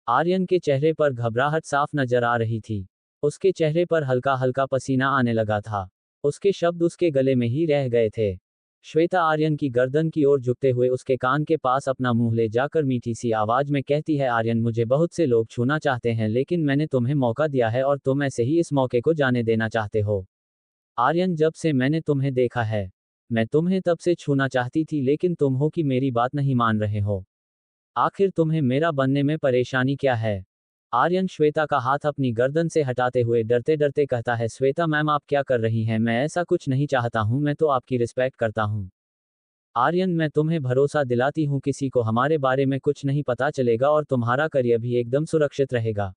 आर्यन के चेहरे पर घबराहट साफ नजर आ रही थी, उसके चेहरे पर हल्का हल्का पसीना आने लगा था, उसके शब्द उसके गले में ही रह गए थे। श्वेता आर्यन की गर्दन की ओर झुकते हुए उसके कान के पास अपना मुंह ले जाकर मीठी सी आवाज में कहती है, आर्यन मुझे बहुत से लोग छूना चाहते हैं, लेकिन मैंने तुम्हें मौका दिया है और तुम ऐसे ही इस मौके को जाने देना चाहते हो। आर्यन, जब से मैंने तुम्हें देखा है, मैं तुम्हें तब से छूना चाहती थी, लेकिन तुम हो कि मेरी बात नहीं मान रहे हो। आखिर तुम्हें मेरा बनने में परेशानी क्या है? आर्यन श्वेता का हाथ अपनी गर्दन से हटाते हुए डरते डरते कहता है, श्वेता मैम आप क्या कर रही हैं, मैं ऐसा कुछ नहीं चाहता हूं, मैं तो आपकी रिस्पेक्ट करता हूं। आर्यन, मैं तुम्हें भरोसा दिलाती हूं, किसी को हमारे बारे में कुछ नहीं पता चलेगा और तुम्हारा करियर भी एकदम सुरक्षित रहेगा।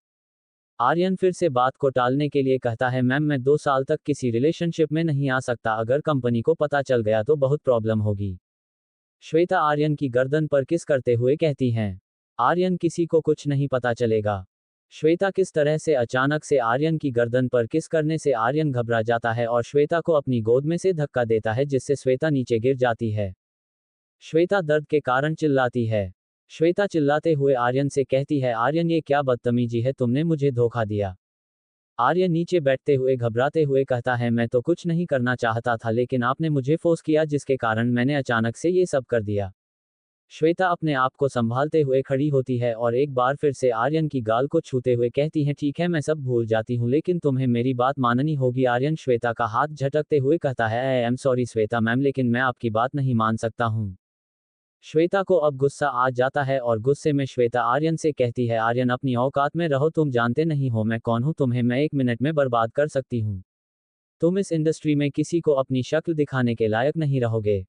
आर्यन फिर से बात को टालने के लिए कहता है, मैम मैं 2 साल तक किसी रिलेशनशिप में नहीं आ सकता, अगर कंपनी को पता चल गया तो बहुत प्रॉब्लम होगी। श्वेता आर्यन की गर्दन पर किस करते हुए कहती हैं, आर्यन किसी को कुछ नहीं पता चलेगा। श्वेता किस तरह से अचानक से आर्यन की गर्दन पर किस करने से आर्यन घबरा जाता है और श्वेता को अपनी गोद में से धक्का देता है, जिससे श्वेता नीचे गिर जाती है। श्वेता दर्द के कारण चिल्लाती है। श्वेता चिल्लाते हुए आर्यन से कहती है, आर्यन ये क्या बदतमीजी है, तुमने मुझे धोखा दिया। आर्यन नीचे बैठते हुए घबराते हुए कहता है, मैं तो कुछ नहीं करना चाहता था, लेकिन आपने मुझे फोर्स किया, जिसके कारण मैंने अचानक से ये सब कर दिया। श्वेता अपने आप को संभालते हुए खड़ी होती है और एक बार फिर से आर्यन की गाल को छूते हुए कहती है, ठीक है मैं सब भूल जाती हूँ, लेकिन तुम्हें मेरी बात माननी होगी। आर्यन श्वेता का हाथ झटकते हुए कहता है, I am sorry Shweta ma'am, लेकिन मैं आपकी बात नहीं मान सकता हूँ। श्वेता को अब गुस्सा आ जाता है और गुस्से में श्वेता आर्यन से कहती है, आर्यन अपनी औकात में रहो, तुम जानते नहीं हो मैं कौन हूँ, तुम्हें मैं 1 मिनट में बर्बाद कर सकती हूँ। तुम इस इंडस्ट्री में किसी को अपनी शक्ल दिखाने के लायक नहीं रहोगे,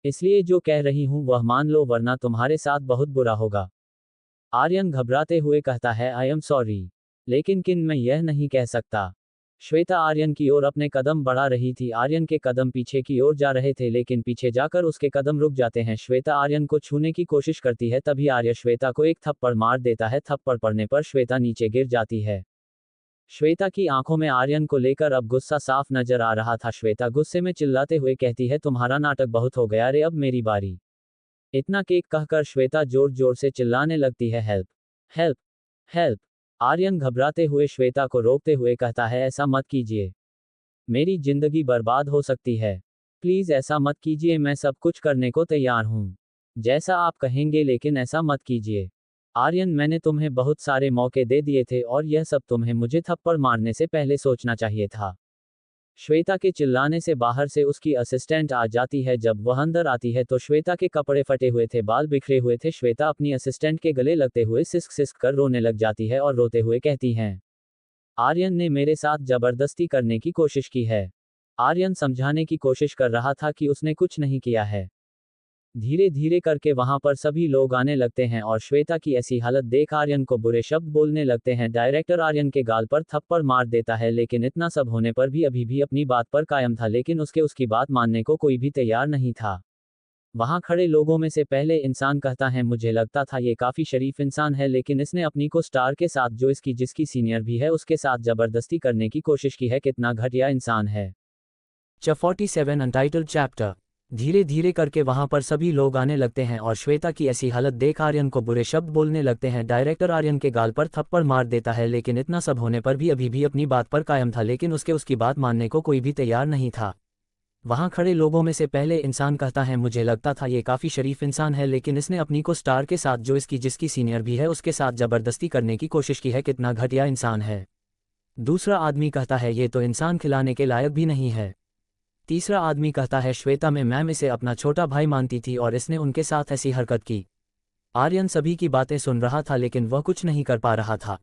इसलिए जो कह रही हूँ वह मान लो, वरना तुम्हारे साथ बहुत बुरा होगा। आर्यन घबराते हुए कहता है, आई एम सॉरी, लेकिन मैं यह नहीं कह सकता। श्वेता आर्यन की ओर अपने कदम बढ़ा रही थी, आर्यन के कदम पीछे की ओर जा रहे थे, लेकिन पीछे जाकर उसके कदम रुक जाते हैं। श्वेता आर्यन को छूने की कोशिश करती है, तभी आर्य श्वेता को एक थप्पड़ मार देता है, थप्पड़ पड़ने पर श्वेता नीचे गिर जाती है। श्वेता की आंखों में आर्यन को लेकर अब गुस्सा साफ नजर आ रहा था। श्वेता गुस्से में चिल्लाते हुए कहती है, तुम्हारा नाटक बहुत हो गया रे, अब मेरी बारी। इतना केक कहकर श्वेता जोर जोर से चिल्लाने लगती है, हेल्प हेल्प हेल्प। आर्यन घबराते हुए श्वेता को रोकते हुए कहता है, ऐसा मत कीजिए, मेरी जिंदगी बर्बाद हो सकती है, प्लीज ऐसा मत कीजिए, मैं सब कुछ करने को तैयार हूँ, जैसा आप कहेंगे, लेकिन ऐसा मत कीजिए। आर्यन, मैंने तुम्हें बहुत सारे मौके दे दिए थे और यह सब तुम्हें मुझे थप्पड़ मारने से पहले सोचना चाहिए था। श्वेता के चिल्लाने से बाहर से उसकी असिस्टेंट आ जाती है। जब वह अंदर आती है तो श्वेता के कपड़े फटे हुए थे, बाल बिखरे हुए थे। श्वेता अपनी असिस्टेंट के गले लगते हुए सिसक सिसक कर रोने लग जाती है और रोते हुए कहती हैं, आर्यन ने मेरे साथ जबरदस्ती करने की कोशिश की है। आर्यन समझाने की कोशिश कर रहा था कि उसने कुछ नहीं किया है। धीरे धीरे करके वहां पर सभी लोग आने लगते हैं और श्वेता की ऐसी हालत देख आर्यन को बुरे शब्द बोलने लगते हैं। डायरेक्टर आर्यन के गाल पर थप्पड़ मार देता है, लेकिन इतना सब होने पर भी अभी भी अपनी बात पर कायम था, लेकिन उसकी बात मानने को कोई भी तैयार नहीं था। वहां खड़े लोगों में से पहले इंसान कहता है, मुझे लगता था ये काफी शरीफ इंसान है, लेकिन इसने अपनी को स्टार के साथ, जो जिसकी सीनियर भी है, उसके साथ जबरदस्ती करने की कोशिश की है। कितना घटिया इंसान है। 47 अनटाइटल्ड चैप्टर। धीरे धीरे करके वहां पर सभी लोग आने लगते हैं और श्वेता की ऐसी हालत देख आर्यन को बुरे शब्द बोलने लगते हैं। डायरेक्टर आर्यन के गाल पर थप्पड़ मार देता है, लेकिन इतना सब होने पर भी अभी भी अपनी बात पर कायम था, लेकिन उसकी बात मानने को कोई भी तैयार नहीं था। वहां खड़े लोगों में से पहले इंसान कहता है, मुझे लगता था ये काफी शरीफ इंसान है, लेकिन इसने अपनी को स्टार के साथ, जो जिसकी सीनियर भी है, उसके साथ जबरदस्ती करने की कोशिश की है। कितना घटिया इंसान है। दूसरा आदमी कहता है, ये तो इंसान खिलाने के लायक भी नहीं है। तीसरा आदमी कहता है, श्वेता में मैम इसे अपना छोटा भाई मानती थी और इसने उनके साथ ऐसी हरकत की। आर्यन सभी की बातें सुन रहा था, लेकिन वह कुछ नहीं कर पा रहा था।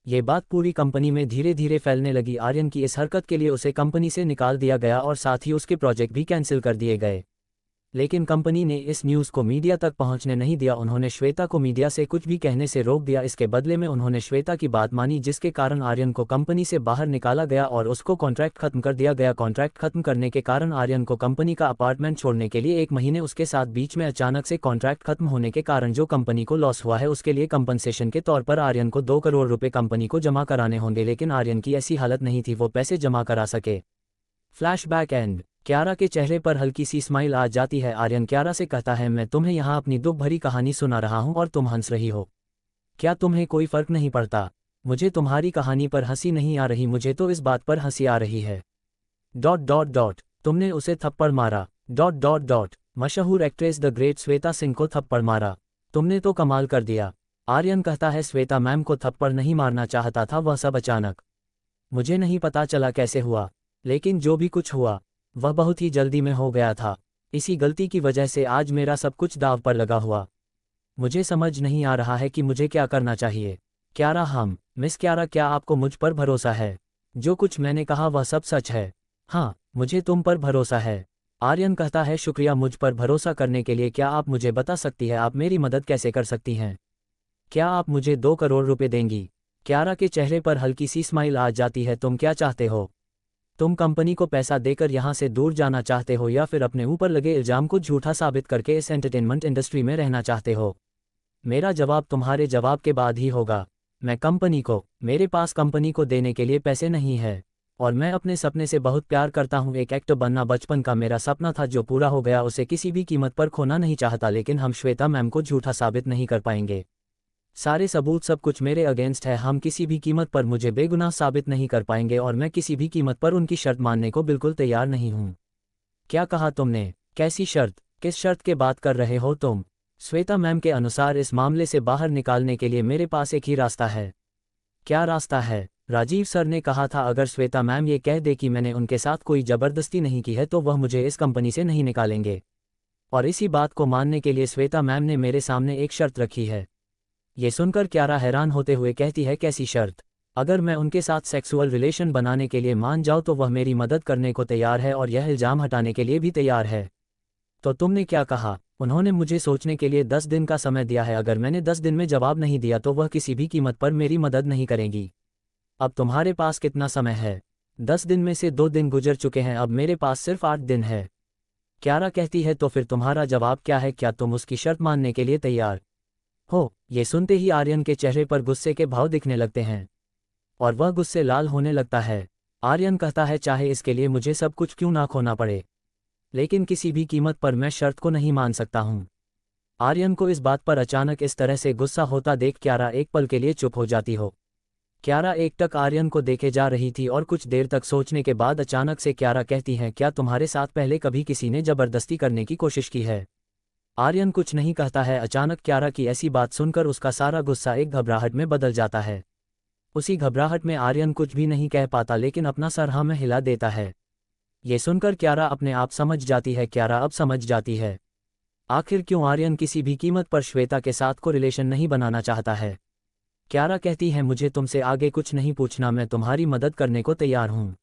ये बात पूरी कंपनी में धीरे धीरे फैलने लगी। आर्यन की इस हरकत के लिए उसे कंपनी से निकाल दिया गया और साथ ही उसके प्रोजेक्ट भी कैंसिल कर दिए गए। लेकिन कंपनी ने इस न्यूज़ को मीडिया तक पहुंचने नहीं दिया। उन्होंने श्वेता को मीडिया से कुछ भी कहने से रोक दिया। इसके बदले में उन्होंने श्वेता की बात मानी, जिसके कारण आर्यन को कंपनी से बाहर निकाला गया और उसको कॉन्ट्रैक्ट खत्म कर दिया गया। कॉन्ट्रैक्ट खत्म करने के कारण आर्यन को कंपनी का अपार्टमेंट छोड़ने के लिए 1 महीने उसके साथ बीच में अचानक से कॉन्ट्रैक्ट खत्म होने के कारण जो कंपनी को लॉस हुआ है, उसके लिए कंपनसेशन के तौर पर आर्यन को 2 करोड़ रुपए कंपनी को जमा कराने होंगे। लेकिन आर्यन की ऐसी हालत नहीं थी वो पैसे जमा करा सके। Flashback and. क्यारा के चेहरे पर हल्की सी स्माइल आ जाती है। आर्यन क्यारा से कहता है, मैं तुम्हें यहाँ अपनी दुख भरी कहानी सुना रहा हूँ और तुम हंस रही हो। क्या तुम्हें कोई फर्क नहीं पड़ता? मुझे तुम्हारी कहानी पर हंसी नहीं आ रही, मुझे तो इस बात पर हंसी आ रही है। ... तुमने उसे थप्पड़ मारा। ... मशहूर actress the great Shweta Singh को थप्पड़ मारा। तुमने तो कमाल कर दिया। आर्यन कहता है, श्वेता मैम को थप्पड़ नहीं मारना चाहता था, वह सब अचानक। मुझे नहीं पता चला कैसे हुआ, लेकिन जो भी कुछ हुआ वह बहुत ही जल्दी में हो गया था। इसी गलती की वजह से आज मेरा सब कुछ दांव पर लगा हुआ। मुझे समझ नहीं आ रहा है कि मुझे क्या करना चाहिए। क्यारा, मिस क्यारा, क्या आपको मुझ पर भरोसा है? जो कुछ मैंने कहा वह सब सच है? हाँ, मुझे तुम पर भरोसा है। आर्यन कहता है, शुक्रिया मुझ पर भरोसा करने के लिए। क्या आप मुझे बता सकती है आप मेरी मदद कैसे कर सकती हैं? क्या आप मुझे 2 करोड़ रुपए देंगी? क्यारा के चेहरे पर हल्की सी स्माइल आ जाती है। तुम क्या चाहते हो? तुम कंपनी को पैसा देकर यहाँ से दूर जाना चाहते हो या फिर अपने ऊपर लगे इल्जाम को झूठा साबित करके इस एंटरटेनमेंट इंडस्ट्री में रहना चाहते हो? मेरा जवाब तुम्हारे जवाब के बाद ही होगा। मेरे पास कंपनी को देने के लिए पैसे नहीं है और मैं अपने सपने से बहुत प्यार करता हूँ। एक एक्टर बनना बचपन का मेरा सपना था जो पूरा हो गया, उसे किसी भी कीमत पर खोना नहीं चाहता। लेकिन हम श्वेता मैम को झूठा साबित नहीं कर पाएंगे। सारे सबूत सब कुछ मेरे अगेंस्ट है। हम किसी भी कीमत पर मुझे बेगुनाह साबित नहीं कर पाएंगे और मैं किसी भी कीमत पर उनकी शर्त मानने को बिल्कुल तैयार नहीं हूँ। क्या कहा तुमने? कैसी शर्त? किस शर्त के बात कर रहे हो तुम? श्वेता मैम के अनुसार इस मामले से बाहर निकालने के लिए मेरे पास एक ही रास्ता है। क्या रास्ता है? राजीव सर ने कहा था, अगर श्वेता मैम ये कह दे कि मैंने उनके साथ कोई जबरदस्ती नहीं की है तो वह मुझे इस कंपनी से नहीं निकालेंगे। और इसी बात को मानने के लिए श्वेता मैम ने मेरे सामने एक शर्त रखी है। ये सुनकर क्यारा हैरान होते हुए कहती है, कैसी शर्त? अगर मैं उनके साथ सेक्सुअल रिलेशन बनाने के लिए मान जाऊँ तो वह मेरी मदद करने को तैयार है और यह इल्जाम हटाने के लिए भी तैयार है। तो तुमने क्या कहा? उन्होंने मुझे सोचने के लिए 10 दिन का समय दिया है। अगर मैंने 10 दिन में जवाब नहीं दिया तो वह किसी भी कीमत पर मेरी मदद नहीं करेंगी। अब तुम्हारे पास कितना समय है? 10 दिन में से 2 दिन गुजर चुके हैं, अब मेरे पास सिर्फ 8 दिन है। क्यारा कहती है, तो फिर तुम्हारा जवाब क्या है? क्या तुम उसकी शर्त मानने के लिए तैयार हो? ये सुनते ही आर्यन के चेहरे पर गुस्से के भाव दिखने लगते हैं और वह गुस्से लाल होने लगता है। आर्यन कहता है, चाहे इसके लिए मुझे सब कुछ क्यों ना खोना पड़े, लेकिन किसी भी कीमत पर मैं शर्त को नहीं मान सकता हूँ। आर्यन को इस बात पर अचानक इस तरह से गुस्सा होता देख क्यारा एक पल के लिए चुप हो जाती हो। क्यारा एकटक आर्यन को देखे जा रही थी और कुछ देर तक सोचने के बाद अचानक से क्यारा कहती है, क्या तुम्हारे साथ पहले कभी किसी ने जबरदस्ती करने की कोशिश की है? आर्यन कुछ नहीं कहता है। अचानक क्यारा की ऐसी बात सुनकर उसका सारा गुस्सा एक घबराहट में बदल जाता है। उसी घबराहट में आर्यन कुछ भी नहीं कह पाता, लेकिन अपना सर हाँ में हिला देता है। ये सुनकर क्यारा अपने आप समझ जाती है। क्यारा अब समझ जाती है आखिर क्यों आर्यन किसी भी कीमत पर श्वेता के साथ को रिलेशन नहीं बनाना चाहता है। क्यारा कहती है, मुझे तुमसे आगे कुछ नहीं पूछना, मैं तुम्हारी मदद करने को तैयार हूँ।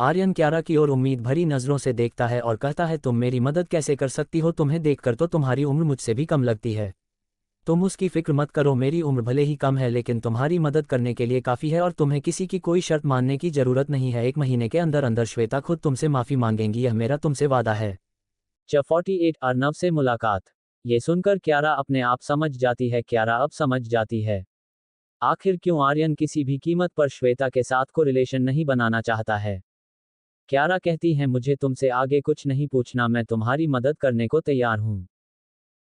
आर्यन क्यारा की ओर उम्मीद भरी नज़रों से देखता है और कहता है तुम मेरी मदद कैसे कर सकती हो, तुम्हें देखकर तो तुम्हारी उम्र मुझसे भी कम लगती है। तुम उसकी फिक्र मत करो, मेरी उम्र भले ही कम है लेकिन तुम्हारी मदद करने के लिए काफ़ी है और तुम्हें किसी की कोई शर्त मानने की ज़रूरत नहीं है। 1 महीने के अंदर अंदर श्वेता खुद तुमसे माफ़ी मांगेंगी, यह मेरा तुमसे वादा है। 48 अर्नव से मुलाकात। ये सुनकर क्यारा अपने आप समझ जाती है। क्यारा अब समझ जाती है आखिर क्यों आर्यन किसी भी कीमत पर श्वेता के साथ को रिलेशन नहीं बनाना चाहता है। क्यारा कहती है मुझे तुमसे आगे कुछ नहीं पूछना, मैं तुम्हारी मदद करने को तैयार हूं।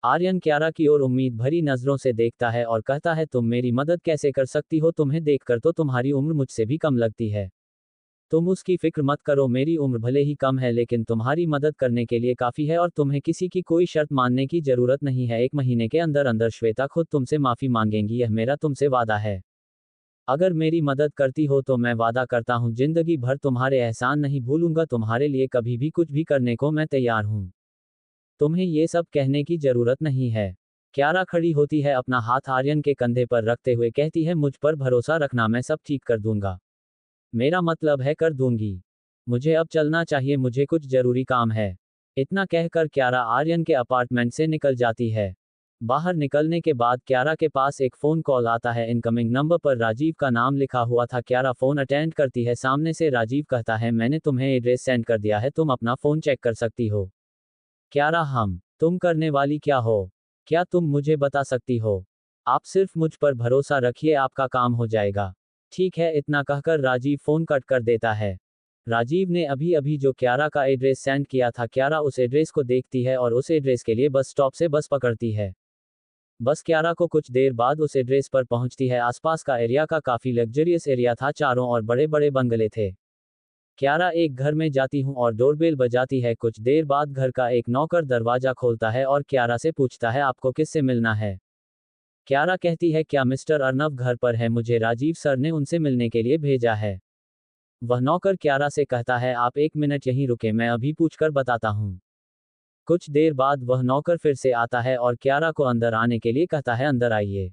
आर्यन क्यारा की ओर उम्मीद भरी नजरों से देखता है और कहता है तुम मेरी मदद कैसे कर सकती हो, तुम्हें देखकर तो तुम्हारी उम्र मुझसे भी कम लगती है। तुम उसकी फिक्र मत करो, मेरी उम्र भले ही कम है लेकिन तुम्हारी मदद करने के लिए काफी है और तुम्हें किसी की कोई शर्त मानने की जरूरत नहीं है। 1 महीने के अंदर अंदर श्वेता खुद तुमसे माफी मांगेंगी, यह मेरा तुमसे वादा है। अगर मेरी मदद करती हो तो मैं वादा करता हूँ जिंदगी भर तुम्हारे एहसान नहीं भूलूंगा, तुम्हारे लिए कभी भी कुछ भी करने को मैं तैयार हूँ। तुम्हें ये सब कहने की जरूरत नहीं है। क्यारा खड़ी होती है, अपना हाथ आर्यन के कंधे पर रखते हुए कहती है मुझ पर भरोसा रखना, मैं सब ठीक कर दूंगा। मेरा मतलब है कर दूंगी। मुझे अब चलना चाहिए, मुझे कुछ जरूरी काम है। इतना कहकर क्यारा आर्यन के अपार्टमेंट से निकल जाती है। बाहर निकलने के बाद क्यारा के पास एक फोन कॉल आता है। इनकमिंग नंबर पर राजीव का नाम लिखा हुआ था। क्यारा फोन अटेंड करती है। सामने से राजीव कहता है मैंने तुम्हें एड्रेस सेंड कर दिया है, तुम अपना फोन चेक कर सकती हो। क्यारा तुम करने वाली क्या हो? क्या तुम मुझे बता सकती हो? आप सिर्फ मुझ पर भरोसा रखिए, आपका काम हो जाएगा। ठीक है, इतना कहकर राजीव फोन कट कर देता है। राजीव ने अभी अभी जो क्यारा का एड्रेस सेंड किया था, क्यारा उस एड्रेस को देखती है और उस एड्रेस के लिए बस स्टॉप से बस पकड़ती है। बस क्यारा को कुछ देर बाद उस एड्रेस पर पहुंचती है। आसपास का एरिया का काफी लग्जरियस एरिया था, चारों ओर बड़े बड़े बंगले थे। क्यारा एक घर में जाती हूँ और डोरबेल बजाती है। कुछ देर बाद घर का एक नौकर दरवाजा खोलता है और क्यारा से पूछता है आपको किससे मिलना है। क्यारा कहती है क्या मिस्टर अर्नव घर पर है, मुझे राजीव सर ने उनसे मिलने के लिए भेजा है। वह नौकर क्यारा से कहता है आप 1 मिनट यहीं रुके, मैं अभी पूछकर बताता हूँ। कुछ देर बाद वह नौकर फिर से आता है और क्यारा को अंदर आने के लिए कहता है अंदर आइए।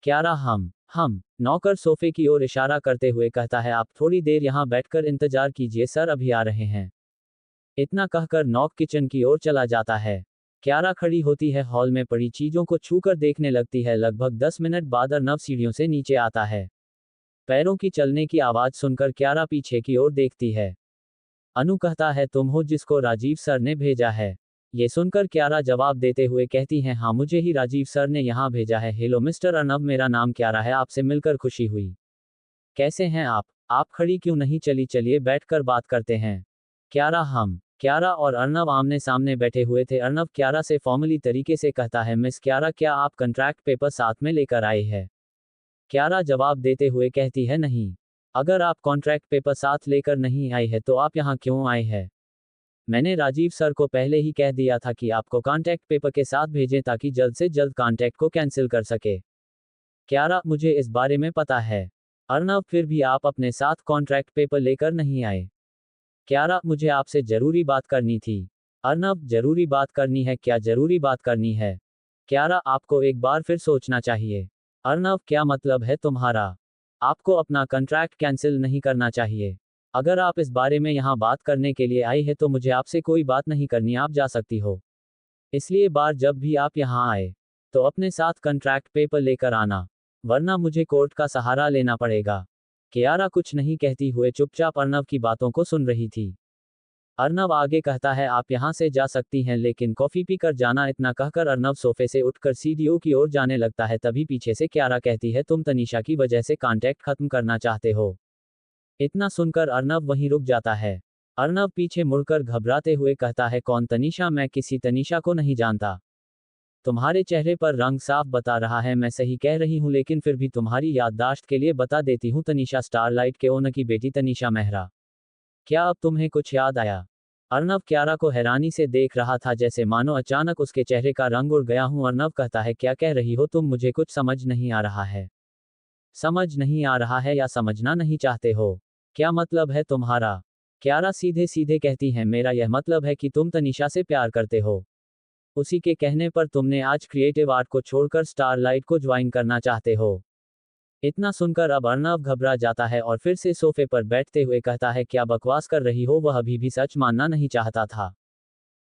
क्यारा हम नौकर सोफे की ओर इशारा करते हुए कहता है आप थोड़ी देर यहाँ बैठकर इंतजार कीजिए, सर अभी आ रहे हैं। इतना कहकर नॉक किचन की ओर चला जाता है। क्यारा खड़ी होती है, हॉल में पड़ी चीजों को छूकर देखने लगती है। लगभग 10 मिनट बाद अर्नव सीढ़ियों से नीचे आता है। पैरों की चलने की आवाज सुनकर क्यारा पीछे की ओर देखती है। अनु कहता है तुम हो जिसको राजीव सर ने भेजा है? ये सुनकर क्यारा जवाब देते हुए कहती हैं हाँ, मुझे ही राजीव सर ने यहाँ भेजा है। हेलो मिस्टर अर्नव, मेरा नाम क्यारा है, आपसे मिलकर खुशी हुई। कैसे हैं आप खड़ी क्यों नहीं, चली चलिए बैठकर बात करते हैं। क्यारा और अर्नव आमने सामने बैठे हुए थे। अर्नव क्यारा से फॉर्मली तरीके से कहता है मिस क्यारा, क्या आप कॉन्ट्रैक्ट पेपर साथ में लेकर आए हैं? क्यारा जवाब देते हुए कहती है नहीं। अगर आप कॉन्ट्रैक्ट पेपर साथ लेकर नहीं आई है तो आप यहाँ क्यों आए हैं? मैंने राजीव सर को पहले ही कह दिया था कि आपको कॉन्ट्रैक्ट पेपर के साथ भेजें ताकि जल्द से जल्द कॉन्ट्रैक्ट को कैंसिल कर सके। क्यारा मुझे इस बारे में पता है। अर्नव फिर भी आप अपने साथ कॉन्ट्रैक्ट पेपर लेकर नहीं आए। क्यारा मुझे आपसे जरूरी बात करनी थी। अर्नव जरूरी बात करनी है? क्या जरूरी बात करनी है? क्यारा आपको एक बार फिर सोचना चाहिए। अर्नव क्या मतलब है तुम्हारा? आपको अपना कॉन्ट्रैक्ट कैंसिल नहीं करना चाहिए। अगर आप इस बारे में यहाँ बात करने के लिए आई है तो मुझे आपसे कोई बात नहीं करनी, आप जा सकती हो। इसलिए बार जब भी आप यहाँ आए तो अपने साथ कॉन्ट्रैक्ट पेपर लेकर आना, वरना मुझे कोर्ट का सहारा लेना पड़ेगा। क्यारा कुछ नहीं कहती हुए चुपचाप अर्नव की बातों को सुन रही थी। अर्नव आगे कहता है आप यहाँ से जा सकती हैं लेकिन कॉफी पीकर जाना। इतना कहकर अर्नव सोफे से उठकर सीडीओ की ओर जाने लगता है। तभी पीछे से क्यारा कहती है तुम तनीषा की वजह से कॉन्टैक्ट खत्म करना चाहते हो? इतना सुनकर अर्नव वहीं रुक जाता है। अर्नव पीछे मुड़कर घबराते हुए कहता है कौन तनीषा? मैं किसी तनीषा को नहीं जानता। तुम्हारे चेहरे पर रंग साफ बता रहा है मैं सही कह रही हूँ, लेकिन फिर भी तुम्हारी याददाश्त के लिए बता देती हूँ, तनीषा स्टारलाइट के ओनर की बेटी तनीषा मेहरा। क्या अब तुम्हें कुछ याद आया? अर्नव क्यारा को हैरानी से देख रहा था, जैसे मानो अचानक उसके चेहरे का रंग उड़ गया हूँ। अर्नव कहता है क्या कह रही हो तुम? मुझे कुछ समझ नहीं आ रहा है। समझ नहीं आ रहा है या समझना नहीं चाहते हो? क्या मतलब है तुम्हारा? क्यारा सीधे सीधे कहती है मेरा यह मतलब है कि तुम तनीषा से प्यार करते हो। उसी के कहने पर तुमने आज क्रिएटिव आर्ट को छोड़कर स्टारलाइट को ज्वाइन करना चाहते हो। इतना सुनकर अब अर्नव घबरा जाता है और फिर से सोफे पर बैठते हुए कहता है, क्या बकवास कर रही हो। वह अभी भी सच मानना नहीं चाहता था।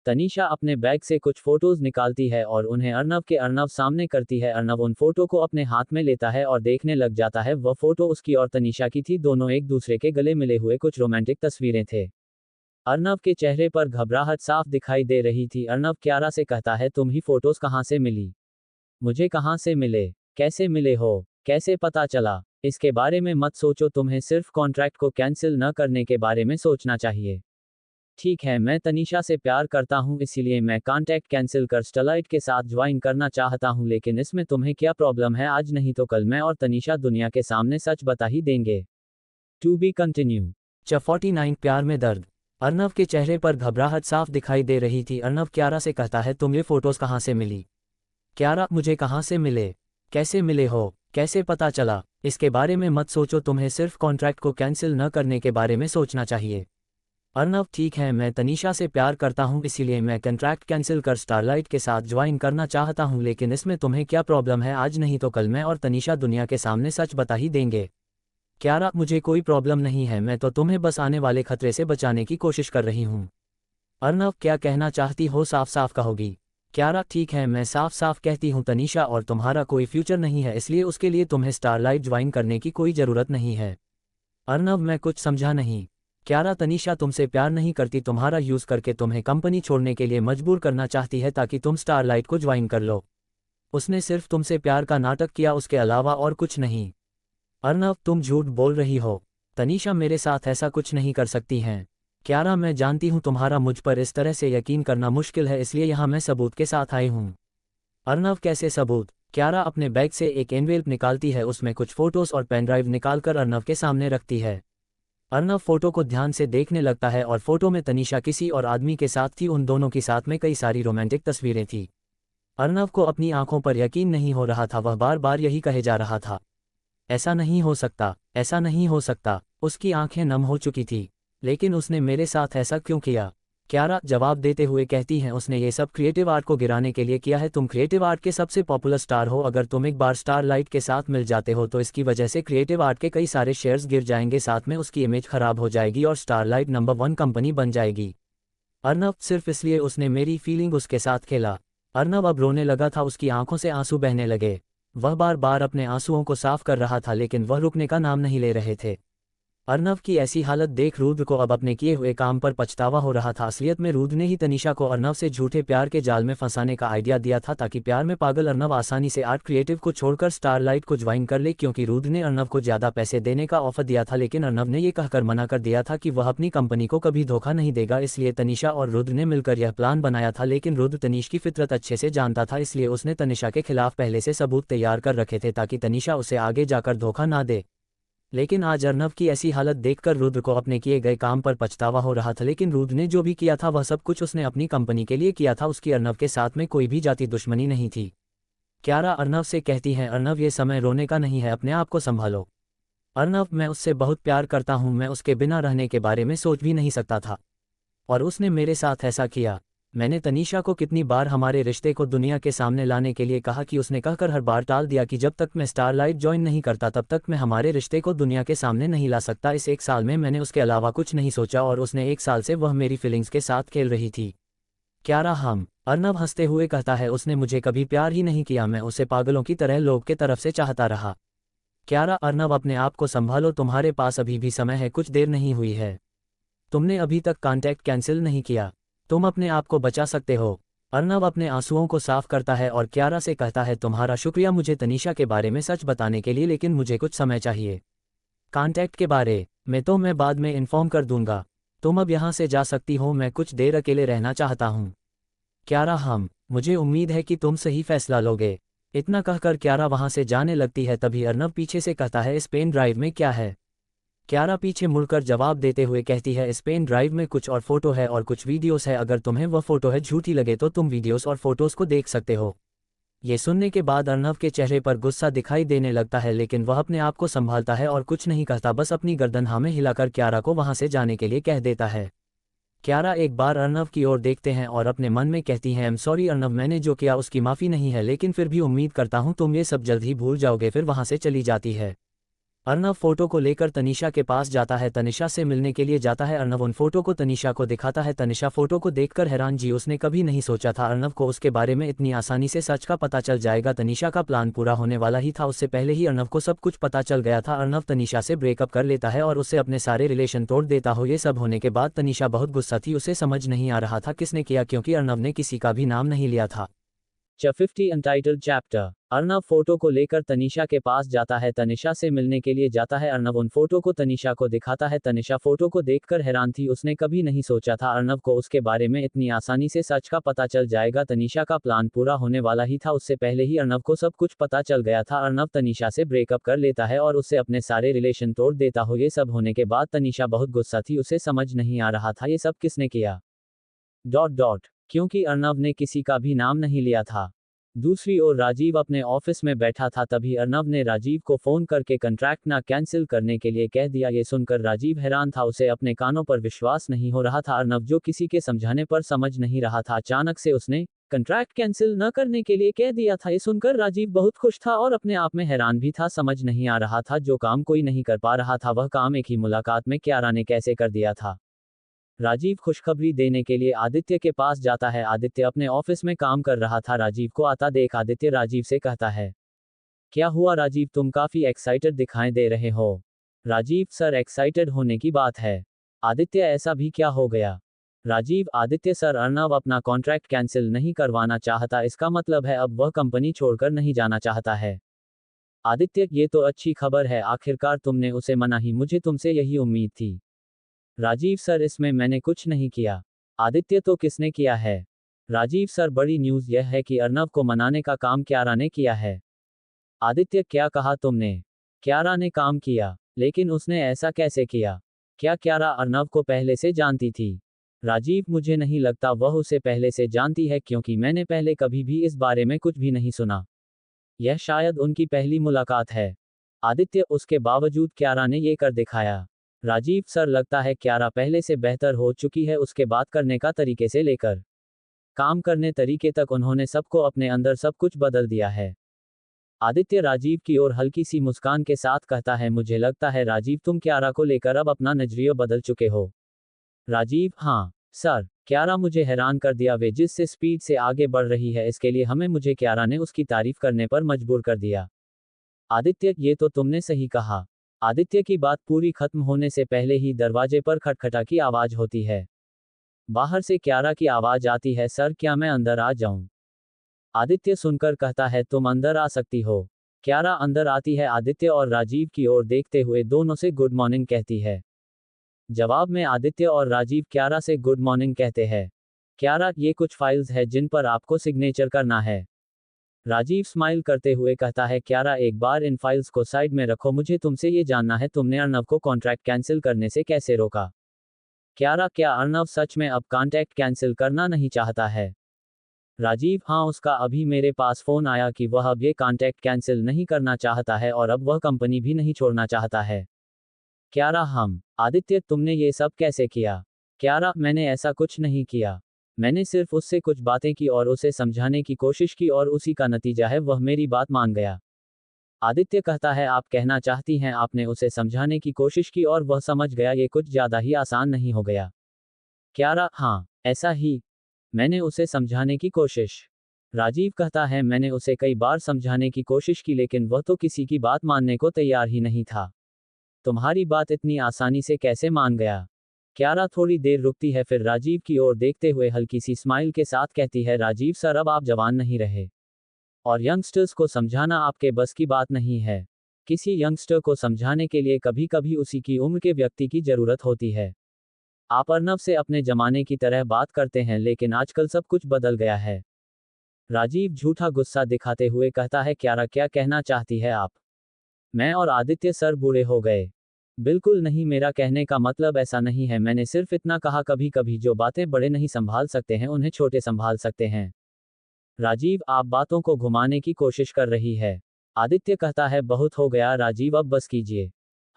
तनीषा अपने बैग से कुछ फोटोज निकालती है और उन्हें अर्नव सामने करती है। अर्नव उन फोटो को अपने हाथ में लेता है और देखने लग जाता है। वह फोटो उसकी और तनीषा की थी। दोनों एक दूसरे के गले मिले हुए कुछ रोमांटिक तस्वीरें थे। अर्नव के चेहरे पर घबराहट साफ दिखाई दे रही थी। अर्नव क्यारा से कहता है, तुम ही फोटोज कहाँ से मिली? मुझे कहाँ से मिले? कैसे मिले हो? कैसे पता चला? इसके बारे में मत सोचो, तुम्हें सिर्फ कॉन्ट्रैक्ट को कैंसिल न करने के बारे में सोचना चाहिए। ठीक है, मैं तनीषा से प्यार करता हूँ, इसीलिए मैं कॉन्ट्रैक्ट कैंसिल कर स्टारलाइट के साथ ज्वाइन करना चाहता हूँ। लेकिन इसमें तुम्हें क्या प्रॉब्लम है? आज नहीं तो कल मैं और तनीषा दुनिया के सामने सच बता ही देंगे। To be continue. च 49 प्यार में दर्द। अर्नव के चेहरे पर घबराहट साफ दिखाई दे रही थी। अर्नव क्यारा से कहता है, तुम ये फोटोज कहाँ से मिली? क्यारा, मुझे कहाँ से मिले? कैसे मिले हो? कैसे पता चला? इसके बारे में मत सोचो, तुम्हें सिर्फ कॉन्ट्रैक्ट को कैंसिल न करने के बारे में सोचना चाहिए। अर्नव, ठीक है, मैं तनीषा से प्यार करता हूँ, इसीलिए मैं कॉन्ट्रैक्ट कैंसिल कर स्टारलाइट के साथ ज्वाइन करना चाहता हूँ। लेकिन इसमें तुम्हें क्या प्रॉब्लम है? आज नहीं तो कल मैं और तनीषा दुनिया के सामने सच बता ही देंगे। क्यारा, मुझे कोई प्रॉब्लम नहीं है, मैं तो तुम्हें बस आने वाले खतरे से बचाने की कोशिश कर रही हूँ। अर्नव, क्या कहना चाहती हो? साफ साफ कहोगी? क्यारा, ठीक है, मैं साफ साफ कहती हूँ, तनीषा और तुम्हारा कोई फ्यूचर नहीं है, इसलिए उसके लिए तुम्हें स्टारलाइट ज्वाइन करने की कोई ज़रूरत नहीं है। अर्नव, मैं कुछ समझा नहीं। क्यारा, तनीषा तुमसे प्यार नहीं करती, तुम्हारा यूज़ करके तुम्हें कंपनी छोड़ने के लिए मजबूर करना चाहती है ताकि तुम स्टारलाइट को ज्वाइन कर लो। उसने सिर्फ तुमसे प्यार का नाटक किया, उसके अलावा और कुछ नहीं। अर्नव, तुम झूठ बोल रही हो। तनीषा मेरे साथ ऐसा कुछ नहीं कर सकती हैं। क्यारा, मैं जानती हूँ तुम्हारा मुझ पर इस तरह से यकीन करना मुश्किल है, इसलिए यहाँ मैं सबूत के साथ आई हूँ। अर्नव, कैसे सबूत? क्यारा अपने बैग से एक एनवेल्प निकालती है, उसमें कुछ फोटोज और पेन ड्राइव निकालकर अर्नव के सामने रखती है। अर्नव फोटो को ध्यान से देखने लगता है और फोटो में तनीषा किसी और आदमी के साथ थी। उन दोनों की साथ में कई सारी रोमांटिक तस्वीरें थी। अर्नव को अपनी आंखों पर यकीन नहीं हो रहा था। वह बार बार यही कहे जा रहा था, ऐसा नहीं हो सकता, ऐसा नहीं हो सकता। उसकी आंखें नम हो चुकी थी। लेकिन उसने मेरे साथ ऐसा क्यों किया? क्यारा जवाब देते हुए कहती हैं, उसने ये सब क्रिएटिव आर्ट को गिराने के लिए किया है। तुम क्रिएटिव आर्ट के सबसे पॉपुलर स्टार हो, अगर तुम एक बार स्टारलाइट के साथ मिल जाते हो तो इसकी वजह से क्रिएटिव आर्ट के कई सारे शेयर्स गिर जाएंगे, साथ में उसकी इमेज खराब हो जाएगी और स्टारलाइट नंबर 1 कंपनी बन जाएगी। अर्नव, सिर्फ इसलिए उसने मेरी फीलिंग उसके साथ खेला। अर्नव अब रोने लगा था, उसकी आंखों से आंसू बहने लगे। वह बार बार अपने आंसुओं को साफ कर रहा था, लेकिन वह रुकने का नाम नहीं ले रहे थे। अर्नव की ऐसी हालत देख रुद्र को अब अपने किए हुए काम पर पछतावा हो रहा था। असलियत में रुद्र ने ही तनीषा को अर्नव से झूठे प्यार के जाल में फंसाने का आइडिया दिया था ताकि प्यार में पागल अर्नव आसानी से आर्ट क्रिएटिव को छोड़कर स्टारलाइट को ज्वाइन कर ले, क्योंकि रुद्र ने अर्नव को ज़्यादा पैसे देने का ऑफर दिया था। लेकिन अर्नव ने यह कहकर मना कर दिया था कि वह अपनी कंपनी को कभी धोखा नहीं देगा। इसलिए तनीषा और रुद्र ने मिलकर यह प्लान बनाया था। लेकिन रुद्र तनीष की फितरत अच्छे से जानता था, इसलिए उसने तनीषा के खिलाफ पहले से सबूत तैयार कर रखे थे ताकि तनीषा उसे आगे जाकर धोखा ना दे। लेकिन आज अर्नव की ऐसी हालत देखकर रुद्र को अपने किए गए काम पर पछतावा हो रहा था। लेकिन रुद्र ने जो भी किया था वह सब कुछ उसने अपनी कंपनी के लिए किया था। उसकी अर्नव के साथ में कोई भी जाति दुश्मनी नहीं थी। क्यारा अर्नव से कहती हैं, अर्नव ये समय रोने का नहीं है, अपने आप को संभालो। अर्नव, मैं उससे बहुत प्यार करता हूँ, मैं उसके बिना रहने के बारे में सोच भी नहीं सकता था और उसने मेरे साथ ऐसा किया। मैंने तनीषा को कितनी बार हमारे रिश्ते को दुनिया के सामने लाने के लिए कहा कि उसने कहकर हर बार टाल दिया कि जब तक मैं स्टारलाइट ज्वाइन नहीं करता तब तक मैं हमारे रिश्ते को दुनिया के सामने नहीं ला सकता। इस एक साल में मैंने उसके अलावा कुछ नहीं सोचा और उसने एक साल से वह मेरी फीलिंग्स के साथ खेल रही थी। क्यारा, हम। अर्नव हंसते हुए कहता है, उसने मुझे कभी प्यार ही नहीं किया, मैं उसे पागलों की तरह लोग के तरफ से चाहता रहा। क्यारा, अर्नव अपने आप को संभालो, तुम्हारे पास अभी भी समय है, कुछ देर नहीं हुई है। तुमने अभी तक कॉन्टैक्ट कैंसिल नहीं किया, तुम अपने आप को बचा सकते हो। अर्नव अपने आंसुओं को साफ करता है और क्यारा से कहता है, तुम्हारा शुक्रिया मुझे तनीषा के बारे में सच बताने के लिए, लेकिन मुझे कुछ समय चाहिए। कॉन्टैक्ट के बारे में तो मैं बाद में इन्फॉर्म कर दूंगा, तुम अब यहाँ से जा सकती हो, मैं कुछ देर अकेले रहना चाहता हूँ। क्यारा, हम। मुझे उम्मीद है कि तुम सही फैसला लोगे। इतना कहकर क्यारा वहाँ से जाने लगती है। तभी अर्नव पीछे से कहता है, इस पेन ड्राइव में क्या है? क्यारा पीछे मुड़कर जवाब देते हुए कहती है, इस पेन ड्राइव में कुछ और फोटो है और कुछ वीडियोस है, अगर तुम्हें वह फोटो है झूठी लगे तो तुम वीडियोस और फोटोज को देख सकते हो। ये सुनने के बाद अर्नव के चेहरे पर गुस्सा दिखाई देने लगता है, लेकिन वह अपने आप को संभालता है और कुछ नहीं कहता, बस अपनी गर्दन हाँ में हिलाकर क्यारा को वहां से जाने के लिए कह देता है। क्यारा एक बार अर्नव की ओर देखते हैं और अपने मन में कहती हैं, सॉरी अर्नव, मैंने जो किया उसकी माफ़ी नहीं है, लेकिन फिर भी उम्मीद करता हूँ तुम ये सब जल्द ही भूल जाओगे। फिर वहाँ से चली जाती है। अर्नव फोटो को लेकर तनिषा के पास जाता है, तनिषा से मिलने के लिए जाता है। अर्नव उन फोटो को तनिषा को दिखाता है। तनिषा फोटो को देखकर हैरान, जी उसने कभी नहीं सोचा था अर्नव को उसके बारे में इतनी आसानी से सच का पता चल जाएगा। तनिषा का प्लान पूरा होने वाला ही था, उससे पहले ही अर्नव को सब कुछ पता चल गया था। अर्नव तनिषा से ब्रेकअप कर लेता है और उससे अपने सारे रिलेशन तोड़ देता हो। ये सब होने के बाद तनिषा बहुत गुस्सा थी, उसे समझ नहीं आ रहा था किसने किया, क्योंकि अर्नव ने किसी का भी नाम नहीं लिया था। 50 अनटाइटल्ड चैप्टर। अर्नव फोटो को लेकर तनिषा के पास जाता है, तनिषा से मिलने के लिए जाता है। अर्नव उन फोटो को तनिषा को दिखाता है। तनिषा फोटो को देखकर हैरान थी, उसने कभी नहीं सोचा था अर्नव को उसके बारे में इतनी आसानी से सच का पता चल जाएगा। तनिषा का प्लान पूरा होने वाला ही था, उससे पहले ही अर्नव को सब कुछ पता चल गया था। अर्नव तनिषा से ब्रेकअप कर लेता है और उससे अपने सारे रिलेशन तोड़ देता हो। ये सब होने के बाद तनिषा बहुत गुस्सा थी, उसे समझ नहीं आ रहा था ये सब किसने किया। क्योंकि अर्नव ने किसी का भी नाम नहीं लिया था। दूसरी ओर राजीव अपने ऑफिस में बैठा था, तभी अर्नव ने राजीव को फोन करके कॉन्ट्रैक्ट ना कैंसिल करने के लिए कह दिया। ये सुनकर राजीव हैरान था, उसे अपने कानों पर विश्वास नहीं हो रहा था। अर्नव जो किसी के समझाने पर समझ नहीं रहा था, अचानक से उसने कॉन्ट्रैक्ट कैंसिल न करने के लिए कह दिया था। ये सुनकर राजीव बहुत खुश था और अपने आप में हैरान भी था, समझ नहीं आ रहा था जो काम कोई नहीं कर पा रहा था, वह काम एक ही मुलाकात में क्यारा ने कैसे कर दिया था। राजीव खुशखबरी देने के लिए आदित्य के पास जाता है। आदित्य अपने ऑफिस में काम कर रहा था, राजीव को आता देख आदित्य राजीव से कहता है, क्या हुआ राजीव, तुम काफी एक्साइटेड दिखाई दे रहे हो। राजीव, सर एक्साइटेड होने की बात है। आदित्य, ऐसा भी क्या हो गया। राजीव, आदित्य सर, अर्नव अपना कॉन्ट्रैक्ट कैंसिल नहीं करवाना चाहता, इसका मतलब है अब वह कंपनी छोड़कर नहीं जाना चाहता है। आदित्य, ये तो अच्छी खबर है, आखिरकार तुमने उसे मना ही, मुझे तुमसे यही उम्मीद थी। राजीव, सर इसमें मैंने कुछ नहीं किया। आदित्य, तो किसने किया है। राजीव, सर बड़ी न्यूज़ यह है कि अर्नव को मनाने का काम क्यारा ने किया है। आदित्य, क्या कहा तुमने। क्यारा ने काम किया, लेकिन उसने ऐसा कैसे किया। क्या क्यारा अर्नव को पहले से जानती थी। राजीव, मुझे नहीं लगता वह उसे पहले से जानती है, क्योंकि मैंने पहले कभी भी इस बारे में कुछ भी नहीं सुना। यह शायद उनकी पहली मुलाकात है। आदित्य, उसके बावजूद क्यारा ने ये कर दिखाया। राजीव, सर लगता है क्यारा पहले से बेहतर हो चुकी है, उसके बात करने का तरीके से लेकर काम करने तरीके तक उन्होंने सबको अपने अंदर सब कुछ बदल दिया है। आदित्य राजीव की ओर हल्की सी मुस्कान के साथ कहता है, मुझे लगता है राजीव तुम क्यारा को लेकर अब अपना नजरिया बदल चुके हो। राजीव, हाँ सर, क्यारा मुझे हैरान कर दिया, वे जिस से स्पीड से आगे बढ़ रही है इसके लिए मुझे क्यारा ने उसकी तारीफ करने पर मजबूर कर दिया। आदित्य, ये तो तुमने सही कहा। आदित्य की बात पूरी खत्म होने से पहले ही दरवाजे पर खटखटा की आवाज होती है। बाहर से क्यारा की आवाज आती है, सर क्या मैं अंदर आ जाऊं। आदित्य सुनकर कहता है, तुम अंदर आ सकती हो। क्यारा अंदर आती है, आदित्य और राजीव की ओर देखते हुए दोनों से गुड मॉर्निंग कहती है। जवाब में आदित्य और राजीव क्यारा से गुड मॉर्निंग कहते हैं। क्यारा, ये कुछ फाइल्स है जिन पर आपको सिग्नेचर करना है। राजीव स्माइल करते हुए कहता है, क्यारा एक बार इन फाइल्स को साइड में रखो, मुझे तुमसे ये जानना है तुमने अर्नव को कॉन्ट्रैक्ट कैंसिल करने से कैसे रोका। क्यारा, क्या अर्नव सच में अब कॉन्ट्रैक्ट कैंसिल करना नहीं चाहता है। राजीव, हाँ उसका अभी मेरे पास फोन आया कि वह अब ये कॉन्ट्रैक्ट कैंसिल नहीं करना चाहता है और अब वह कंपनी भी नहीं छोड़ना चाहता है। क्यारा, हम। आदित्य, तुमने ये सब कैसे किया। क्यारा, मैंने ऐसा कुछ नहीं किया, मैंने सिर्फ उससे कुछ बातें की और उसे समझाने की कोशिश की और उसी का नतीजा है वह मेरी बात मान गया। आदित्य कहता है, आप कहना चाहती हैं आपने उसे समझाने की कोशिश की और वह समझ गया, ये कुछ ज्यादा ही आसान नहीं हो गया। क्यारा, हाँ ऐसा ही, मैंने उसे समझाने की कोशिश। राजीव कहता है, मैंने उसे कई बार समझाने की कोशिश की लेकिन वह तो किसी की बात मानने को तैयार ही नहीं था। तुम्हारी बात इतनी आसानी से कैसे मान गया। क्यारा थोड़ी देर रुकती है, फिर राजीव की ओर देखते हुए हल्की सी स्माइल के साथ कहती है, राजीव सर अब आप जवान नहीं रहे और यंगस्टर्स को समझाना आपके बस की बात नहीं है। किसी यंगस्टर को समझाने के लिए कभी कभी उसी की उम्र के व्यक्ति की जरूरत होती है। आप अर्नव से अपने जमाने की तरह बात करते हैं लेकिन आजकल सब कुछ बदल गया है। राजीव झूठा गुस्सा दिखाते हुए कहता है, क्यारा क्या कहना चाहती है आप। मैं और आदित्य सर बूढ़े हो गए। बिल्कुल नहीं, मेरा कहने का मतलब ऐसा नहीं है, मैंने सिर्फ इतना कहा कभी कभी जो बातें बड़े नहीं संभाल सकते हैं उन्हें छोटे संभाल सकते हैं। राजीव, आप बातों को घुमाने की कोशिश कर रही है। आदित्य कहता है, बहुत हो गया राजीव, अब बस कीजिए।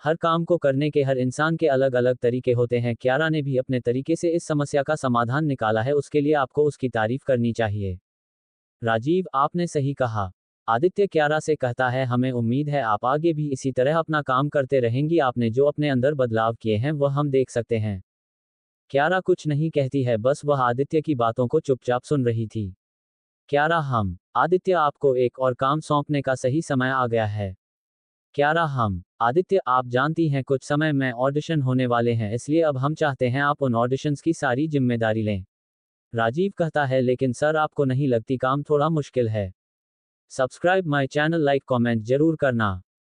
हर काम को करने के हर इंसान के अलग अलग तरीके होते हैं। क्यारा ने भी अपने तरीके से इस समस्या का समाधान निकाला है, उसके लिए आपको उसकी तारीफ करनी चाहिए। राजीव, आपने सही कहा। आदित्य क्यारा से कहता है, हमें उम्मीद है आप आगे भी इसी तरह अपना काम करते रहेंगी। आपने जो अपने अंदर बदलाव किए हैं वह हम देख सकते हैं। क्यारा कुछ नहीं कहती है, बस वह आदित्य की बातों को चुपचाप सुन रही थी। क्यारा, हम आदित्य, आपको एक और काम सौंपने का सही समय आ गया है। क्यारा, हम आदित्य, आप जानती हैं कुछ समय में ऑडिशन होने वाले हैं, इसलिए अब हम चाहते हैं आप उन ऑडिशंस की सारी जिम्मेदारी लें। राजीव कहता है, लेकिन सर आपको नहीं लगती काम थोड़ा मुश्किल है? Subscribe my channel, like comment जरूर करना।